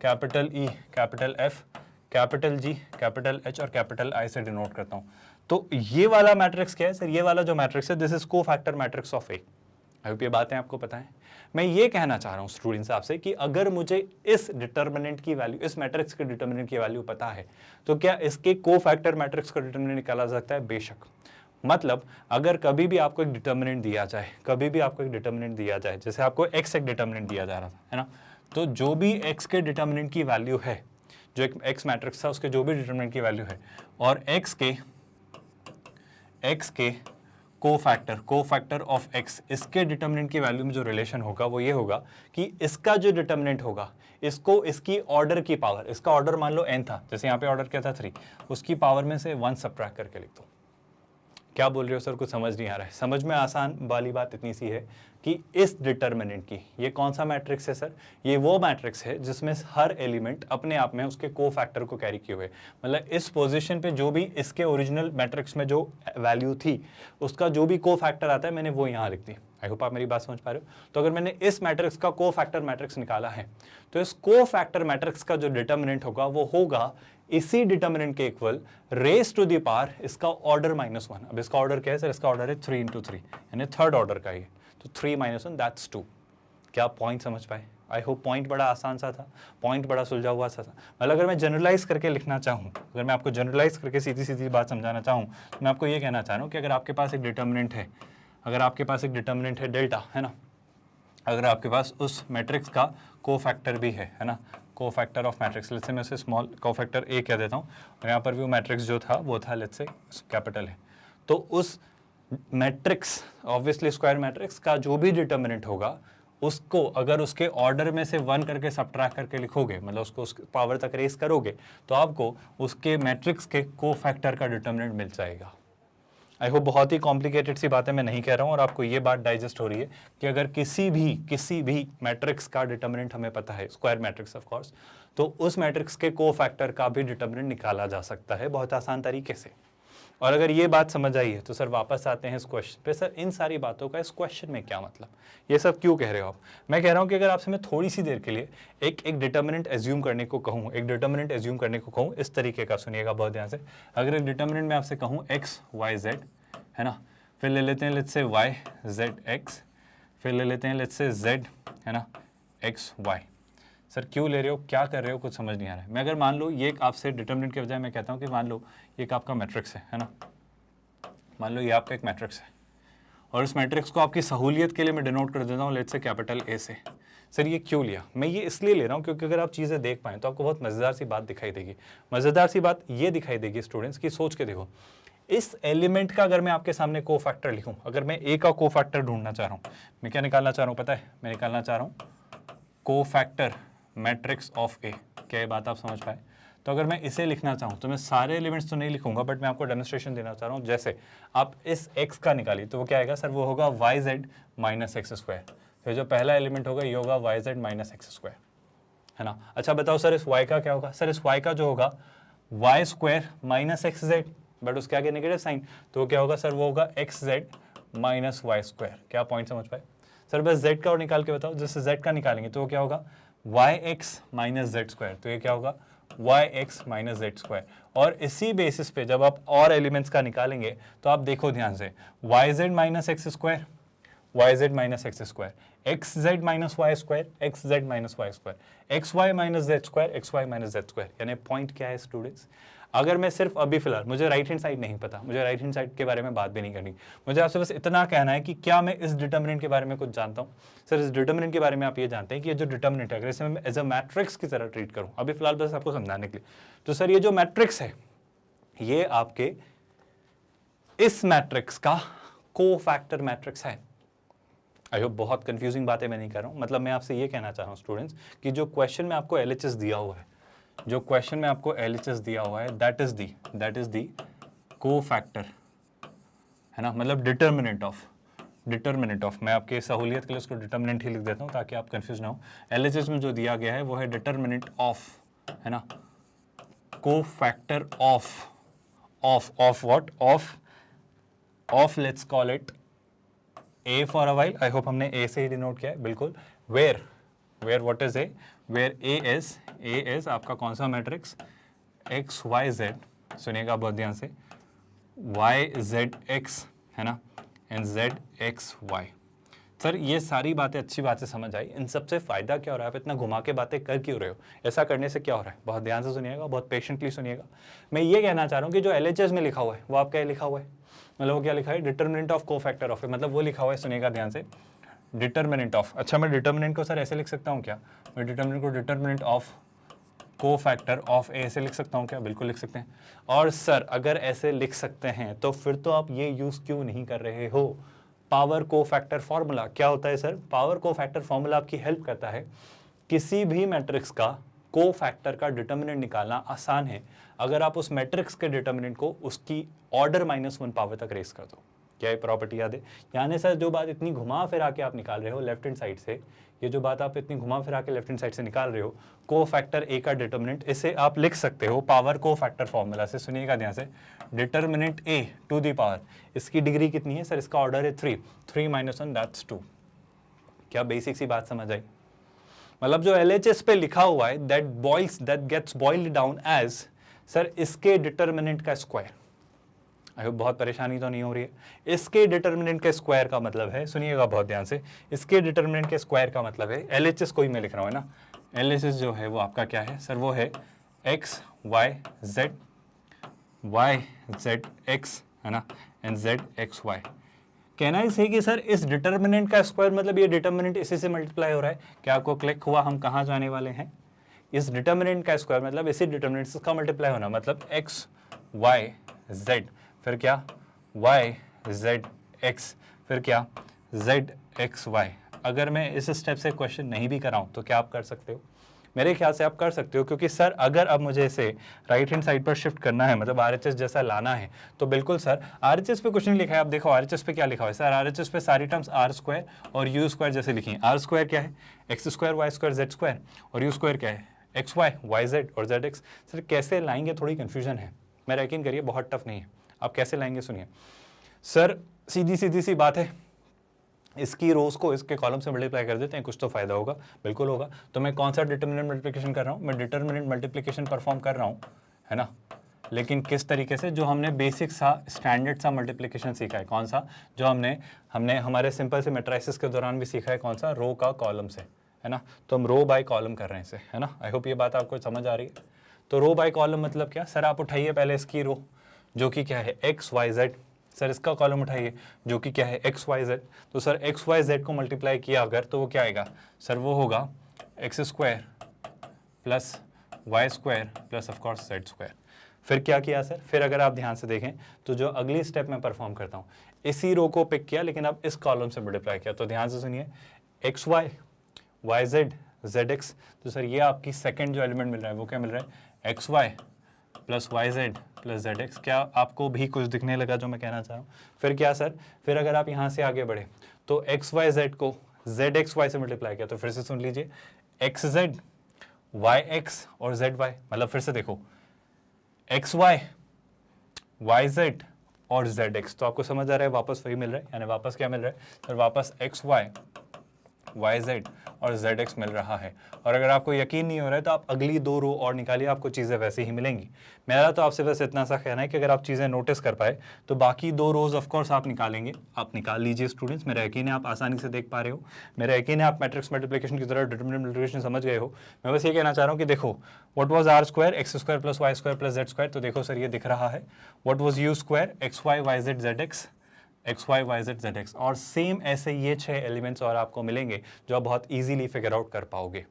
capital E, capital F, capital G, capital H और कैपिटल आई से डिनोट करता हूँ। तो ये वाला मैट्रिक्स क्या है सर, ये वाला जो मैट्रिक्स है this is cofactor matrix of A. I hope ये बातें आपको पता है। मैं ये कहना चाह रहा हूँ स्टूडेंट्स आपसे कि अगर मुझे इस डिटर्मिनेंट की वैल्यू, इस मैट्रिक्स के डिटर्मिनेंट की वैल्यू पता है तो क्या इसके कोफैक्टर मैट्रिक्स का डिटर्मिनेंट निकाला जा सकता है? बेशक। मतलब अगर कभी भी आपको एक डिटर्मिनेंट दिया जाए, कभी भी आपको एक डिटर्मिनेंट दिया जाए, जैसे आपको x एक डिटर्मिनेंट दिया जा रहा था, है ना, तो जो भी x के डिटर्मिनेंट की वैल्यू है, जो एक x मैट्रिक्स था उसके जो भी डिटर्मिनेंट की वैल्यू है, और x के कोफैक्टर ऑफ x, इसके डिटर्मिनेंट की वैल्यू में जो रिलेशन होगा वो ये होगा कि इसका जो डिटर्मिनेंट होगा, इसको इसकी ऑर्डर की पावर, इसका ऑर्डर मान लो n था, जैसे यहाँ पे ऑर्डर क्या था 3, उसकी पावर में से 1 सबट्रैक्ट करके लिख दो। क्या बोल रहे हो सर, कुछ समझ नहीं आ रहा है? समझ में आसान वाली बात इतनी सी है कि इस डिटर्मिनेंट की, ये कौन सा मैट्रिक्स है सर, ये वो मैट्रिक्स है जिसमें हर एलिमेंट अपने आप में उसके कोफैक्टर को कैरी किए हुए, मतलब इस पोजीशन पे जो भी इसके ओरिजिनल मैट्रिक्स में जो वैल्यू थी उसका जो भी कोफैक्टर आता है मैंने वो यहाँ लिख दी। आई होप आप मेरी बात समझ पा रहे हो। तो अगर मैंने इस मैट्रिक्स का कोफैक्टर मैट्रिक्स निकाला है तो इस कोफैक्टर मैट्रिक्स का जो डिटर्मिनेंट होगा वो होगा इसी डिटर्मिनेंट के equal raise to the power इसका ऑर्डर -1। अब इसका ऑर्डर क्या है सर, इसका ऑर्डर है 3 × 3, यानी थर्ड ऑर्डर का ही, तो 3 - 1 दैट्स 2। क्या आप पॉइंट समझ पाए? आई होप पॉइंट बड़ा आसान सा था, पॉइंट बड़ा सुलझा हुआ सा था। मतलब अगर मैं जनरलाइज करके लिखना चाहूँ, अगर मैं आपको जनरलाइज करके सीधी सीधी बात समझाना चाहूँ तो मैं आपको ये कहना चाह रहा हूँ कि अगर आपके पास एक डिटर्मिनेंट है, अगर आपके पास एक डिटर्मिनेंट है डेल्टा, है ना, अगर आपके पास उस मैट्रिक्स का कोफैक्टर भी है ना, cofactor of matrix, let's say मैं उसे स्मॉल कोफैक्टर ए कह देता हूँ, और यहाँ पर भी वो मैट्रिक्स जो था वो था लेट्स से कैपिटल है, तो उस मैट्रिक्स, ऑब्वियसली स्क्वायर मैट्रिक्स का जो भी डिटर्मिनेंट होगा उसको अगर उसके ऑर्डर में से 1 करके सबट्रैक्ट करके लिखोगे, मतलब उसको उस पावर तक रेस करोगे, तो आपको उसके मैट्रिक्स के कोफैक्टर का डिटर्मिनेंट मिल जाएगा। आई होप बहुत ही कॉम्प्लिकेटेड सी बातें मैं नहीं कह रहा हूँ और आपको ये बात डाइजेस्ट हो रही है कि अगर किसी भी मैट्रिक्स का डिटर्मिनेंट हमें पता है, स्क्वायर मैट्रिक्स ऑफ कोर्स, तो उस मैट्रिक्स के कोफैक्टर का भी डिटर्मिनेंट निकाला जा सकता है बहुत आसान तरीके से। और अगर ये बात समझ आई है तो सर वापस आते हैं इस क्वेश्चन पे, सर इन सारी बातों का इस क्वेश्चन में क्या मतलब, ये सब क्यों कह रहे हो आप? मैं कह रहा हूँ कि अगर आपसे मैं थोड़ी सी देर के लिए एक डिटर्मिनेंट एज्यूम करने को कहूँ, एक डिटर्मिनेंट एज्यूम करने को कहूँ इस तरीके का, सुनिएगा बहुत ध्यान से। अगर एक डिटर्मिनेंट में आपसे कहूँ एक्स वाई जेड, है ना, फिर ले लेते हैं let's say y Z x, फिर ले लेते हैं लेट्स से जेड, है ना, एक्स वाई। सर क्यों ले रहे हो, क्या कर रहे हो, कुछ समझ नहीं आ रहा है। मैं अगर मान लो ये एक आपसे डिटर्मिनेंट के बजाय मैं कहता हूँ कि मान लो ये एक आपका मैट्रिक्स है ना, मान लो ये आपका एक मैट्रिक्स है और इस मैट्रिक्स को आपकी सहूलियत के लिए मैं डिनोट कर देता हूँ लेट्स से कैपिटल ए से। सर ये क्यों लिया? मैं ये इसलिए ले रहा हूँ क्योंकि अगर आप चीज़ें देख पाएँ तो आपको बहुत मज़ेदार सी बात दिखाई देगी। मज़ेदार सी बात ये दिखाई देगी स्टूडेंट्स की, सोच के देखो, इस एलिमेंट का अगर मैं आपके सामने कोफैक्टर लिखूं, अगर मैं ए का कोफैक्टर ढूंढना चाह रहा हूं, मैं क्या निकालना चाह रहा हूं पता है? मैं निकालना चाह रहा हूं कोफैक्टर मैट्रिक्स ऑफ ए। क्या ये बात आप समझ पाए? तो अगर मैं इसे लिखना चाहूं तो मैं सारे एलिमेंट्स तो नहीं लिखूंगा, बट मैं आपको डेमोन्स्ट्रेशन देना चाह रहा हूं। जैसे आप इस x का निकालिए तो वो क्या आएगा सर, वो होगा y z minus x square. फिर जो पहला एलिमेंट होगा ये होगा y z minus x square, है ना। अच्छा बताओ सर इस y का क्या होगा? सर इस y का जो होगा y square minus x z, but उसके आगे नेगेटिव साइन, तो क्या होगा सर, वो होगा x z minus y square. क्या पॉइंट समझ पाए? सर बस z का और निकाल के बताओ। जैसे z का निकालेंगे तो वो क्या होगा, y x minus z square, तो ये क्या होगा y x minus z square. और इसी बेसिस पे जब आप और एलिमेंट्स का निकालेंगे तो आप देखो ध्यान से, y z minus x square, y z minus x square, x z minus y square, x z minus y square, x y minus z square, x y minus z square. यानी पॉइंट क्या है स्टूडेंट्स, अगर मैं सिर्फ अभी फिलहाल, मुझे राइट हैंड साइड नहीं पता, मुझे राइट हैंड साइड के बारे में बात भी नहीं करनी, मुझे आपसे बस इतना कहना है कि क्या मैं इस डिटर्मिनेंट के बारे में कुछ जानता हूँ। सर इस डिटर्मिनेंट के बारे में आप ये जानते हैं कि ये जो डिटर्मिनेंट है अगर इसे मैं एज अ मैट्रिक्स की तरह ट्रीट करूँ, अभी फिलहाल बस आपको समझाने के लिए, तो सर ये जो मैट्रिक्स है ये आपके इस मैट्रिक्स का कोफैक्टर मैट्रिक्स है। आई होप बहुत कंफ्यूजिंग बातें मैं नहीं कर रहा हूँ, मतलब मैं आपसे ये कहना चाह रहा हूँ स्टूडेंट्स कि जो क्वेश्चन में आपको एलएचएस दिया हुआ है, जो क्वेश्चन में आपको एलएचएस दिया हुआ है दैट इज दी कोफैक्टर, है ना, मतलब डिटर्मिनेंट ऑफ, मैं आपके सहूलियत के लिए उसको डिटर्मिनेंट ही लिख देता हूँ ताकि आप कंफ्यूज ना हो। एलएचएस में जो दिया गया है वो है डिटर्मिनेंट ऑफ, है ना, cofactor of what, of let's call it a for a while, I hope हमने ए से ही डिनोट किया है बिल्कुल, where what is a, where a is आपका कौन सा मैट्रिक्स, एक्स वाई जेड, सुनिएगा बहुत ध्यान से, वाई जेड एक्स, है ना, and z x y. Sir ये सारी बातें अच्छी बातें समझ आई, इन सबसे फायदा क्या हो रहा है, आप इतना घुमा के बातें कर क्यों रहे हो, ऐसा करने से क्या हो रहा है, बहुत ध्यान से सुनिएगा, बहुत पेशेंटली सुनिएगा। मैं ये कहना चाह रहा हूँ कि जो एलएचएस में लिखा हुआ है वो आपका लिखा हुआ है, मतलब वो क्या लिखा है, डिटर्मिनेंट ऑफ कोफैक्टर ऑफ ए, मतलब वो लिखा हुआ है, सुनिएगा ध्यान से, डिटर्मिनेंट ऑफ, अच्छा मैं डिटर्मिनेंट को सर ऐसे लिख सकता हूँ क्या, मैं डिटर्मिनेंट को डिटर्मिनेंट ऑफ कोफैक्टर ऑफ ए ऐसे लिख सकता हूँ क्या, बिल्कुल लिख सकते हैं। और सर अगर ऐसे लिख सकते हैं तो फिर तो आप ये यूज़ क्यों नहीं कर रहे हो, पावर कोफैक्टर फॉर्मूला। क्या होता है सर, पावर कोफैक्टर फॉर्मूला आपकी हेल्प करता है, किसी भी मैट्रिक्स का कोफैक्टर का डिटर्मिनेंट निकालना आसान है अगर आप उस मैट्रिक्स के डिटर्मिनेंट को उसकी ऑर्डर -1 पावर तक रेस कर दो। क्या ये प्रॉपर्टी याद है, यानी सर जो बात इतनी घुमा फिरा के आप निकाल रहे हो लेफ्ट हैंड साइड से, ये जो बात आप इतनी घुमा फिरा के लेफ्ट हैंड साइड से निकाल रहे हो, कोफैक्टर ए का डिटर्मिनेंट, इसे आप लिख सकते हो पावर कोफैक्टर फॉर्मूला से, सुनिएगा ध्यान से, determinant a to the power, इसकी डिग्री कितनी है सर, इसका ऑर्डर है 3 -1 दैट्स 2। क्या बेसिक सी बात समझ आई, मतलब जो एलएचएस पे लिखा हुआ है that gets boiled down as sir इसके डिटर्मिनेंट का स्क्वायर। आई होप बहुत परेशानी तो नहीं हो रही है, इसके डिटर्मिनेंट के स्क्वायर का मतलब है, सुनिएगा बहुत ध्यान से, इसके डिटर्मिनेंट के स्क्वायर का मतलब है, एलएचएस को ही मैं लिख रहा हूँ, है ना, एलएचएस जो है वो आपका क्या है सर, वो है एक्स वाई जेड एक्स, है ना, एंड जेड एक्स वाई। कहना इसे कि सर इस डिटर्मिनेंट का स्क्वायर मतलब ये डिटर्मिनेंट इसी से मल्टीप्लाई हो रहा है, क्या आपको क्लिक हुआ हम कहाँ जाने वाले हैं, इस डिटर्मिनेंट का स्क्वायर मतलब इसी डिटर्मिनेंट का मल्टीप्लाई होना, मतलब एक्स वाई जेड, फिर क्या वाई जेड एक्स, फिर क्या जेड एक्स वाई। अगर मैं इस स्टेप से क्वेश्चन नहीं भी कराऊं तो क्या आप कर सकते हो, मेरे ख्याल से आप कर सकते हो, क्योंकि सर अगर अब मुझे इसे राइट हैंड साइड पर शिफ्ट करना है, मतलब आरएचएस जैसा लाना है, तो बिल्कुल सर आरएचएस पे कुछ नहीं लिखा है, आप देखो आरएचएस पे क्या लिखा हुआ है सर, आरएचएस पे सारी टर्म्स आर स्क्वायर और यू स्क्वायर जैसे लिखी है। आर स्क्वायर क्या है, x square y square z square, और यू स्क्वायर क्या है, एक्स वाई जेड और जेड एक्स। सर कैसे लाएंगे, थोड़ी कन्फ्यूजन है, मेरा यकीन करिए बहुत टफ नहीं है, आप कैसे लाएंगे सुनिए सर, सीधी सी बात है, इसकी रोज को इसके कॉलम से मल्टीप्लाई कर देते हैं, कुछ तो फायदा होगा, बिल्कुल होगा। तो मैं कौन सा डिटर्मिनेंट मल्टीप्लिकेशन कर रहा हूँ, मैं डिटर्मिनेंट मल्टीप्लिकेशन परफॉर्म कर रहा हूँ, है ना, लेकिन किस तरीके से, जो हमने बेसिक सा स्टैंडर्ड सा मल्टीप्लिकेशन सीखा है, कौन सा, जो हमने हमारे सिंपल से मैट्रिसेस के दौरान भी सीखा है, कौन सा, रो का कॉलम से, है ना, तो हम रो बाय कॉलम कर रहे हैं इसे, है ना। आई होप ये बात आपको समझ आ रही है। तो रो बाय कॉलम मतलब क्या सर, आप उठाइए पहले इसकी रो जो कि क्या है एक्स वाई जेड, सर इसका कॉलम उठाइए जो कि क्या है एक्स वाई जेड, तो सर एक्स वाई जेड को मल्टीप्लाई किया अगर तो वो क्या आएगा सर, वो होगा x square plus Y square plus of course z square. फिर क्या किया सर, फिर अगर आप ध्यान से देखें तो जो अगली स्टेप मैं परफॉर्म करता हूँ, इसी रो को पिक किया लेकिन अब इस कॉलम से मल्टीप्लाई किया, तो ध्यान से सुनिए x y Z Z x, तो सर ये आपकी सेकेंड जो एलिमेंट मिल रहा है वो क्या मिल रहा है, x y plus y z plus z x. क्या आपको भी कुछ दिखने लगा जो मैं कहना चाह रहा हूँ। फिर क्या सर, फिर अगर आप यहाँ से आगे बढ़े तो एक्स वाई जेड को जेड एक्स वाई से मल्टीप्लाई किया, तो फिर से सुन लीजिए एक्स जेड वाई एक्स और जेड वाई, मतलब फिर से देखो एक्स वाई जेड और जेड एक्स, तो आपको समझ आ रहा है वापस वही मिल रहा है, यानी वापस क्या मिल रहा है सर, वापस एक्स वाई YZ और ZX मिल रहा है। और अगर आपको यकीन नहीं हो रहा है तो आप अगली 2 रो और निकालिए, आपको चीज़ें वैसे ही मिलेंगी। मेरा तो आपसे बस इतना सा कहना है कि अगर आप चीज़ें नोटिस कर पाए तो बाकी 2 रोज ऑफ कोर्स आप निकालेंगे, आप निकाल लीजिए स्टूडेंट्स। मेरा यकीन है आप आसानी से देख पा रहे हो, मेरा यकीन है आप मैट्रिक्स मल्टीप्लिकेशन की तरह डिटरमिनेंट मल्टीप्लिकेशन समझ गए हो। मैं बस ये कहना चाह रहा हूँ कि देखो, what was R square X square plus Y square plus Z square, तो देखो सर ये दिख रहा है। What was U square x Y Y Z Z X, X Y Y Z Z X, और सेम ऐसे ये 6 एलिमेंट्स और आपको मिलेंगे जो आप बहुत इजीली फिगर आउट कर पाओगे।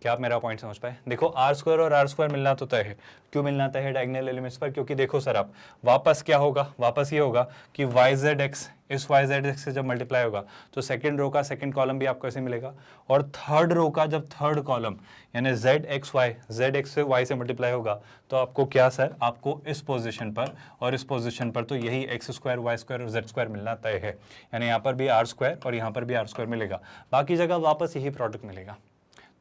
क्या आप मेरा पॉइंट समझ पाए? देखो आर स्क्वायर और आर स्क्वायर मिलना तो तय है। क्यों मिलना तय है डायगोनल एलिमेंट्स पर? क्योंकि देखो सर आप वापस क्या होगा, वापस ये होगा कि वाई जेड एक्स इस वाई जेड एक्स से जब मल्टीप्लाई होगा तो सेकंड रो का सेकंड कॉलम भी आपको ऐसे मिलेगा, और थर्ड रो का जब थर्ड कॉलम यानी जेड एक्स से वाई से मल्टीप्लाई होगा तो आपको क्या सर, आपको इस पोजीशन पर और इस पोजीशन पर तो यही एक्स स्क्वायर वाई स्क्वायर और जेड स्क्वायर मिलना तय है। यानी यहाँ पर भी आर स्क्वायर और यहाँ पर भी आर स्क्वायर मिलेगा, बाकी जगह वापस यही प्रोडक्ट मिलेगा।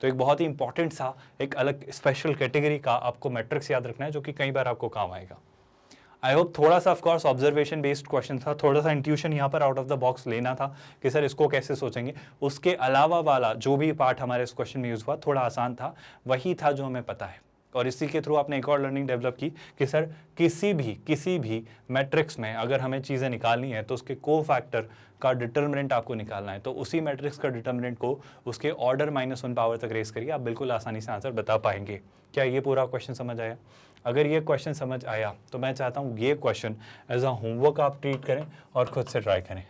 तो एक बहुत ही इंपॉर्टेंट सा एक अलग स्पेशल कैटेगरी का आपको मैट्रिक्स याद रखना है जो कि कई बार आपको काम आएगा। आई होप थोड़ा सा ऑफकोर्स ऑब्जर्वेशन बेस्ड क्वेश्चन था, थोड़ा सा इंट्यूशन यहाँ पर आउट ऑफ द बॉक्स लेना था कि सर इसको कैसे सोचेंगे। उसके अलावा वाला जो भी पार्ट हमारे इस क्वेश्चन में यूज हुआ थोड़ा आसान था, वही था जो हमें पता है, और इसी के थ्रू आपने एक और लर्निंग डेवलप की कि सर किसी भी मैट्रिक्स में अगर हमें चीज़ें निकालनी है तो उसके को फैक्टर का डिटर्मिनेंट आपको निकालना है, तो उसी मैट्रिक्स का डिटर्मिनेंट को उसके ऑर्डर -1 पावर तक रेस करिए, आप बिल्कुल आसानी से आंसर बता पाएंगे। क्या ये पूरा क्वेश्चन समझ आया? अगर ये क्वेश्चन समझ आया तो मैं चाहता हूँ ये क्वेश्चन एज अ होमवर्क आप ट्रीट करें और खुद से ट्राई करें।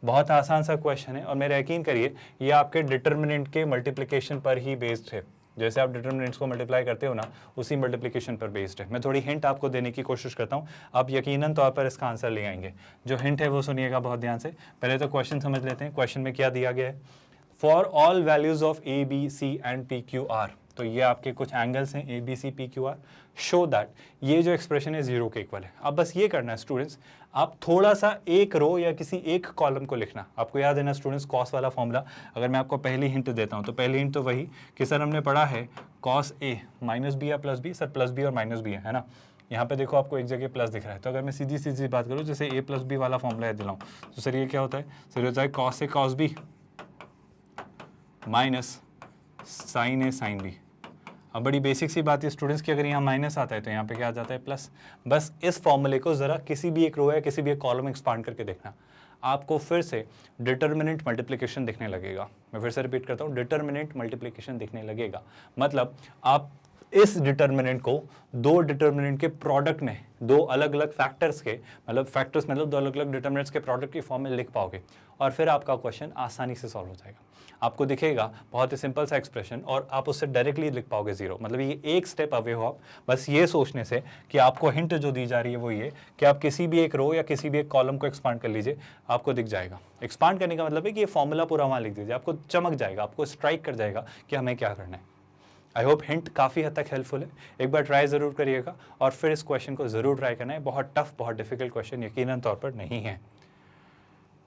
बहुत आसान सा क्वेश्चन है और मेरा यकीन करिए ये आपके डिटर्मिनेंट के मल्टीप्लिकेशन पर ही बेस्ड है। जैसे आप डिटर्मिनेंट्स को मल्टीप्लाई करते हो ना, उसी मल्टीप्लिकेशन पर बेस्ड है। मैं थोड़ी हिंट आपको देने की कोशिश करता हूँ, आप यकीनन तौर पर इसका आंसर ले आएंगे। जो हिंट है वो सुनिएगा बहुत ध्यान से। पहले तो क्वेश्चन समझ लेते हैं। क्वेश्चन में क्या दिया गया है, for all values of A B C and P Q R, तो ये आपके कुछ एंगल्स हैं A B C P Q R, show that ये जो एक्सप्रेशन है 0 के इक्वल है। अब बस ये करना है स्टूडेंट्स, आप थोड़ा सा एक रो या किसी एक कॉलम को लिखना। आपको याद है ना स्टूडेंट्स कॉस वाला फॉर्मूला। अगर मैं आपको पहली हिंट देता हूं तो पहली हिंट तो वही कि सर हमने पढ़ा है कॉस ए माइनस बी या plus B, sir plus B और माइनस बी है ना। यहाँ पे देखो आपको एक जगह प्लस दिख रहा है, तो अगर मैं सीधी सीधी बात करूँ जैसे ए प्लस बी वाला फॉर्मूला दिलाऊँ तो सर ये क्या होता है, सर होता है कॉस ए कॉस बी माइनस साइन ए साइन बी। अब बड़ी बेसिक सी बात है स्टूडेंट्स की, अगर यहाँ माइनस आता है तो यहाँ पे क्या आ जाता है प्लस। बस इस फॉर्मूले को जरा किसी भी एक रो या किसी भी एक कॉलम एक्सपांड करके देखना, आपको फिर से डिटर्मिनेंट मल्टीप्लिकेशन दिखने लगेगा। मैं फिर से रिपीट करता हूँ, डिटर्मिनेंट मल्टीप्लिकेशन दिखने लगेगा। मतलब आप इस डिटर्मिनेंट को दो डिटर्मिनेंट के प्रोडक्ट में, दो अलग अलग फैक्टर्स के मतलब दो अलग अलग डिटर्मिनेंट्स के प्रोडक्ट की फॉर्म में लिख पाओगे और फिर आपका क्वेश्चन आसानी से सॉल्व हो जाएगा। आपको दिखेगा बहुत ही सिंपल सा एक्सप्रेशन और आप उससे डायरेक्टली लिख पाओगे 0। मतलब ये एक स्टेप अवे हो आप बस ये सोचने से कि आपको हिंट जो दी जा रही है वो ये कि आप किसी भी एक रो या किसी भी एक कॉलम को एक्सपांड कर लीजिए, आपको दिख जाएगा। एक्सपांड करने का मतलब है कि ये फॉर्मूला पूरा वहाँ लिख दीजिए, आपको चमक जाएगा, आपको स्ट्राइक कर जाएगा कि हमें क्या करना है। आई होप हिंट काफ़ी हद तक हेल्पफुल है। एक बार ट्राई ज़रूर करिएगा और फिर इस क्वेश्चन को ज़रूर ट्राई करना है। बहुत टफ, बहुत डिफिकल्ट क्वेश्चन यकीनन तौर पर नहीं है।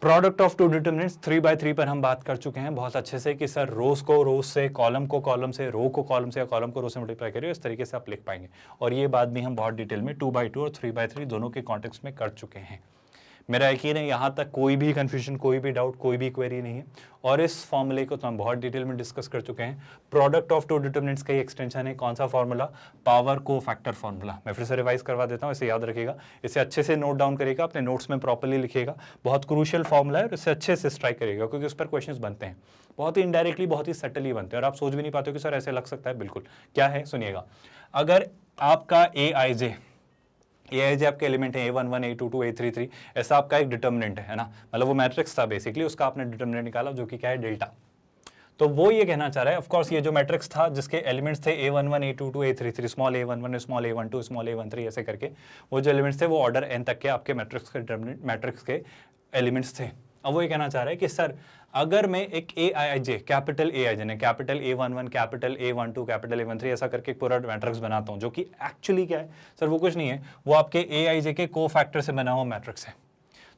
प्रोडक्ट ऑफ टू डिटर्मिनेंट्स 3/3 पर हम बात कर चुके हैं बहुत अच्छे से कि सर रोज को रोज से, कॉलम को कॉलम से, रो को कॉलम से या कॉलम को रो से मल्टीप्लाई करिए, इस तरीके से आप लिख पाएंगे। और ये बात भी हम बहुत डिटेल में 2/2 और 3/3 दोनों के कॉन्टेक्स्ट में कर चुके हैं। मेरा यकीन है यहाँ तक कोई भी कंफ्यूजन, कोई भी डाउट, कोई भी क्वेरी नहीं है। और इस फॉर्मूले को तो हम बहुत डिटेल में डिस्कस कर चुके हैं। प्रोडक्ट ऑफ टू डिटर्मिनेंट्स का ही एक्सटेंशन है। कौन सा फॉर्मूला? पावर को फैक्टर फॉर्मूला। मैं फिर से रिवाइज करवा देता हूँ, इसे याद रखिएगा, इसे अच्छे से नोट डाउन करिएगा, अपने नोट्स में प्रॉपर्ली लिखिएगा। बहुत क्रूशियल फॉर्मूला है और इसे अच्छे से स्ट्राइक करिएगा क्योंकि उस पर क्वेश्चन बनते हैं बहुत ही इनडायरेक्टली, बहुत ही सटली बनते हैं और आप सोच भी नहीं पाते कि सर ऐसे लग सकता है। बिल्कुल। क्या है सुनिएगा, अगर आपका ए आई जे आपके एलिमेंट है A11, A22, A33, ऐसा आपका एक डिटर्मिनेंट है ना, मतलब वो मैट्रिक्स था बेसिकली, उसका आपने डिटर्मिनेंट निकाला जो कि क्या है डेल्टा। तो वो ये कहना चाह रहा है, ऑफ कोर्स ये जो मैट्रिक्स था जिसके एलिमेंट्स थे A11, A22, A33, small a11, small a12, small a13 ऐसे करके, वो जो एलिमेंट्स थे वो ऑर्डर n तक के आपके मैट्रिक्स के एलिमेंट्स थे। अब वो ये कहना चाह रहा है कि सर अगर मैं एक AIJ, कैपिटल AIJ ने capital A11, capital A12, capital A13 ऐसा करके पूरा मैट्रिक्स बनाता हूँ, जो कि एक्चुअली क्या है सर, वो कुछ नहीं है, वो आपके AIJ के कोफैक्टर से बना हुआ मैट्रिक्स है।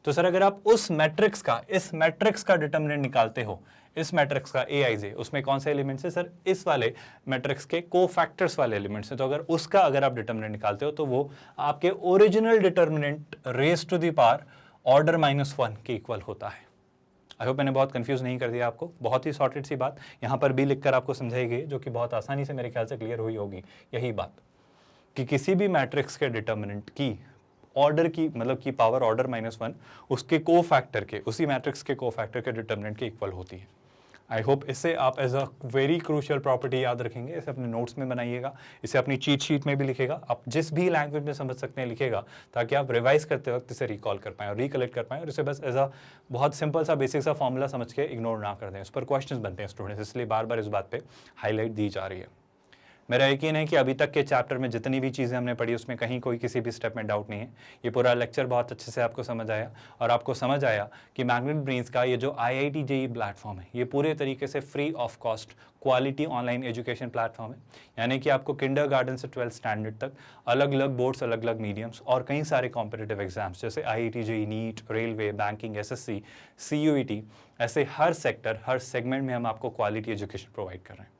तो सर अगर आप उस मैट्रिक्स का, इस मैट्रिक्स का डिटर्मिनेंट निकालते हो, इस मैट्रिक्स का AIJ, उसमें कौन से एलिमेंट्स है सर, इस वाले मैट्रिक्स के कोफैक्टर्स वाले एलिमेंट्स हैं। तो अगर उसका अगर आप डिटर्मिनेंट निकालते हो तो वो आपके original determinant raise to the power order -1 के इक्वल होता है। आई होप मैंने बहुत कंफ्यूज नहीं कर दिया आपको। बहुत ही सॉर्टेड सी बात यहाँ पर भी लिखकर आपको समझाई गई, जो कि बहुत आसानी से मेरे ख्याल से क्लियर हुई होगी। यही बात कि किसी भी मैट्रिक्स के डिटर्मिनेंट की ऑर्डर की मतलब की पावर ऑर्डर -1 उसके को फैक्टर के, उसी मैट्रिक्स के को फैक्टर के डिटर्मिनेंट के इक्वल होती है। आई होप इसे आप as a very crucial property याद रखेंगे। इसे अपने नोट्स में बनाइएगा, इसे अपनी चीट शीट में भी लिखेगा, आप जिस भी लैंग्वेज में समझ सकते हैं लिखेगा, ताकि आप रिवाइज करते वक्त इसे रिकॉल कर पाएँ और रिकलेक्ट कर पाएँ, और इसे बस एज अ बहुत सिंपल सा बेसिक सा फॉर्मूला समझ के इग्नोर ना कर दें। उस पर क्वेश्चंस बनते हैं स्टूडेंट्स, इसलिए बार बार इस बात पे हाईलाइट दी जा रही है। मेरा यकीन है कि अभी तक के चैप्टर में जितनी भी चीज़ें हमने पढ़ी उसमें कहीं कोई किसी भी स्टेप में डाउट नहीं है। ये पूरा लेक्चर बहुत अच्छे से आपको समझ आया, और आपको समझ आया कि मैग्नेट ब्रेन्स का ये जो IIT JEE प्लेटफॉर्म है, ये पूरे तरीके से free of cost quality online education platform है। यानी कि आपको किंडरगार्टन से 12th स्टैंडर्ड तक अलग अलग बोर्ड्स, अलग अलग मीडियम्स और कई सारे कॉम्पिटिटिव एग्जाम्स जैसे IIT JEE, NEET, railway, banking, SSC, CUET, ऐसे हर सेक्टर, हर सेगमेंट में हम आपको क्वालिटी एजुकेशन प्रोवाइड कर रहे हैं।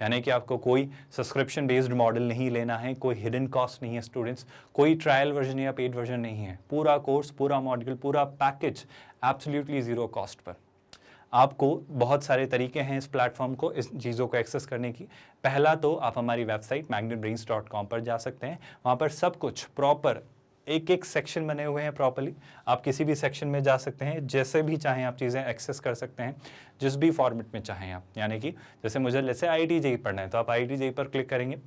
यानी कि आपको कोई सब्सक्रिप्शन बेस्ड मॉडल नहीं लेना है, कोई हिडन कॉस्ट नहीं है स्टूडेंट्स, कोई ट्रायल वर्जन या पेड वर्जन नहीं है। पूरा कोर्स, पूरा मॉड्यूल, पूरा package absolutely zero cost per. आपको बहुत सारे तरीके हैं इस प्लेटफॉर्म को, इस चीज़ों को एक्सेस करने की। पहला तो आप हमारी वेबसाइट magnetbrains.com पर जा सकते हैं। वहाँ पर सब कुछ प्रॉपर एक एक सेक्शन बने हुए हैं प्रॉपर्ली। आप किसी भी सेक्शन में जा सकते हैं, जैसे भी चाहें आप चीज़ें एक्सेस कर सकते हैं, जिस भी फॉर्मेट में चाहें आप। यानी कि जैसे मुझे जैसे IIT JEE पढ़ना है तो आप IIT JEE पर क्लिक करेंगे,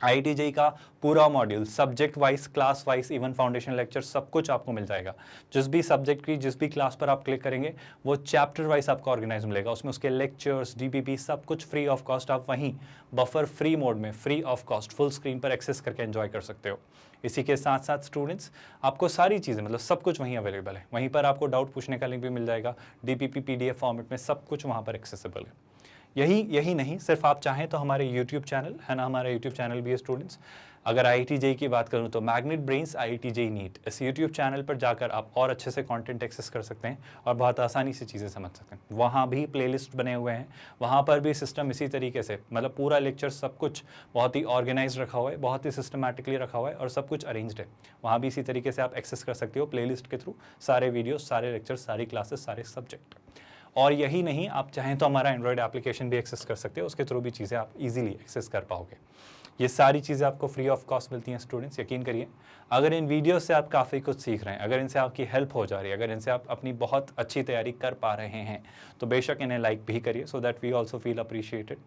IIT JEE का पूरा module subject wise, class wise, even foundation lecture सब कुछ आपको मिल जाएगा। जिस भी सब्जेक्ट की, जिस भी क्लास पर आप क्लिक करेंगे वो चैप्टर वाइज आपको ऑर्गेनाइज मिलेगा। उसमें उसके लेक्चर्स, DPP सब कुछ फ्री ऑफ कॉस्ट आप वहीं बफर फ्री मोड में free of cost full screen पर एक्सेस करके एंजॉय कर सकते हो। इसी के साथ साथ स्टूडेंट्स आपको सारी चीज़ें मतलब सब कुछ वहीं अवेलेबल है। वहीं पर आपको डाउट पूछने का लिंक भी मिल जाएगा, DPP PDF फॉर्मेट में सब कुछ वहाँ पर एक्सेसिबल है। यही नहीं, सिर्फ आप चाहें तो हमारे YouTube चैनल है ना, हमारा YouTube चैनल भी है स्टूडेंट्स। अगर IIT JEE की बात करूं तो Magnet Brains IIT JEE NEET, इस YouTube चैनल पर जाकर आप और अच्छे से कंटेंट एक्सेस कर सकते हैं और बहुत आसानी से चीज़ें समझ सकते हैं। वहाँ भी प्लेलिस्ट बने हुए हैं, वहाँ पर भी सिस्टम इसी तरीके से मतलब पूरा लेक्चर सब कुछ बहुत ही ऑर्गेनाइज रखा हुआ है, बहुत ही सिस्टमैटिकली रखा हुआ है और सब कुछ अरेंज्ड है। वहाँ भी इसी तरीके से आप एक्सेस कर सकते हो प्लेलिस्ट के थ्रू, सारे वीडियो, सारे लेक्चर्स, सारी क्लासेस, सारे सब्जेक्ट। और यही नहीं, आप चाहें तो हमारा एंड्रॉयड एप्लीकेशन भी एक्सेस कर सकते हो, उसके थ्रू भी चीज़ें आप इजीली एक्सेस कर पाओगे। ये सारी चीज़ें आपको फ्री ऑफ कॉस्ट मिलती हैं स्टूडेंट्स, यकीन करिए। अगर इन वीडियो से आप काफ़ी कुछ सीख रहे हैं, अगर इनसे आपकी हेल्प हो जा रही है, अगर इनसे आप अपनी बहुत अच्छी तैयारी कर पा रहे हैं, तो बेशक इन्हें लाइक भी करिए so that we also feel appreciated.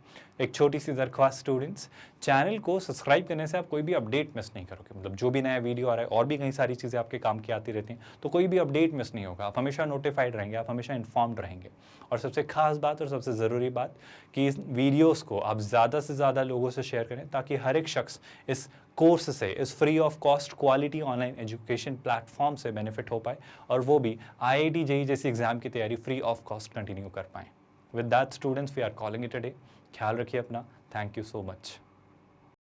एक छोटी सी दरख्वास्त स्टूडेंट्स, चैनल को सब्सक्राइब करने से आप कोई भी अपडेट मिस नहीं करोगे। मतलब जो भी नया वीडियो आ रहा है और भी कई सारी चीज़ें आपके काम की आती रहती हैं, तो कोई भी अपडेट मिस नहीं होगा। आप हमेशा नोटिफाइड रहेंगे, आप हमेशा इन्फॉर्म्ड रहेंगे। और सबसे खास बात और सबसे ज़रूरी बात कि इस वीडियोस को आप ज़्यादा से ज़्यादा लोगों से शेयर करें, ताकि हर एक शख्स इस कोर्स से, इस free of cost quality online education platform से बेनिफिट हो पाए, और वो भी IIT JEE जैसी एग्जाम की तैयारी फ्री ऑफ कॉस्ट कंटिन्यू कर पाएँ। With that students, we are calling it a day. ख्याल रखिए अपना। Thank you so much.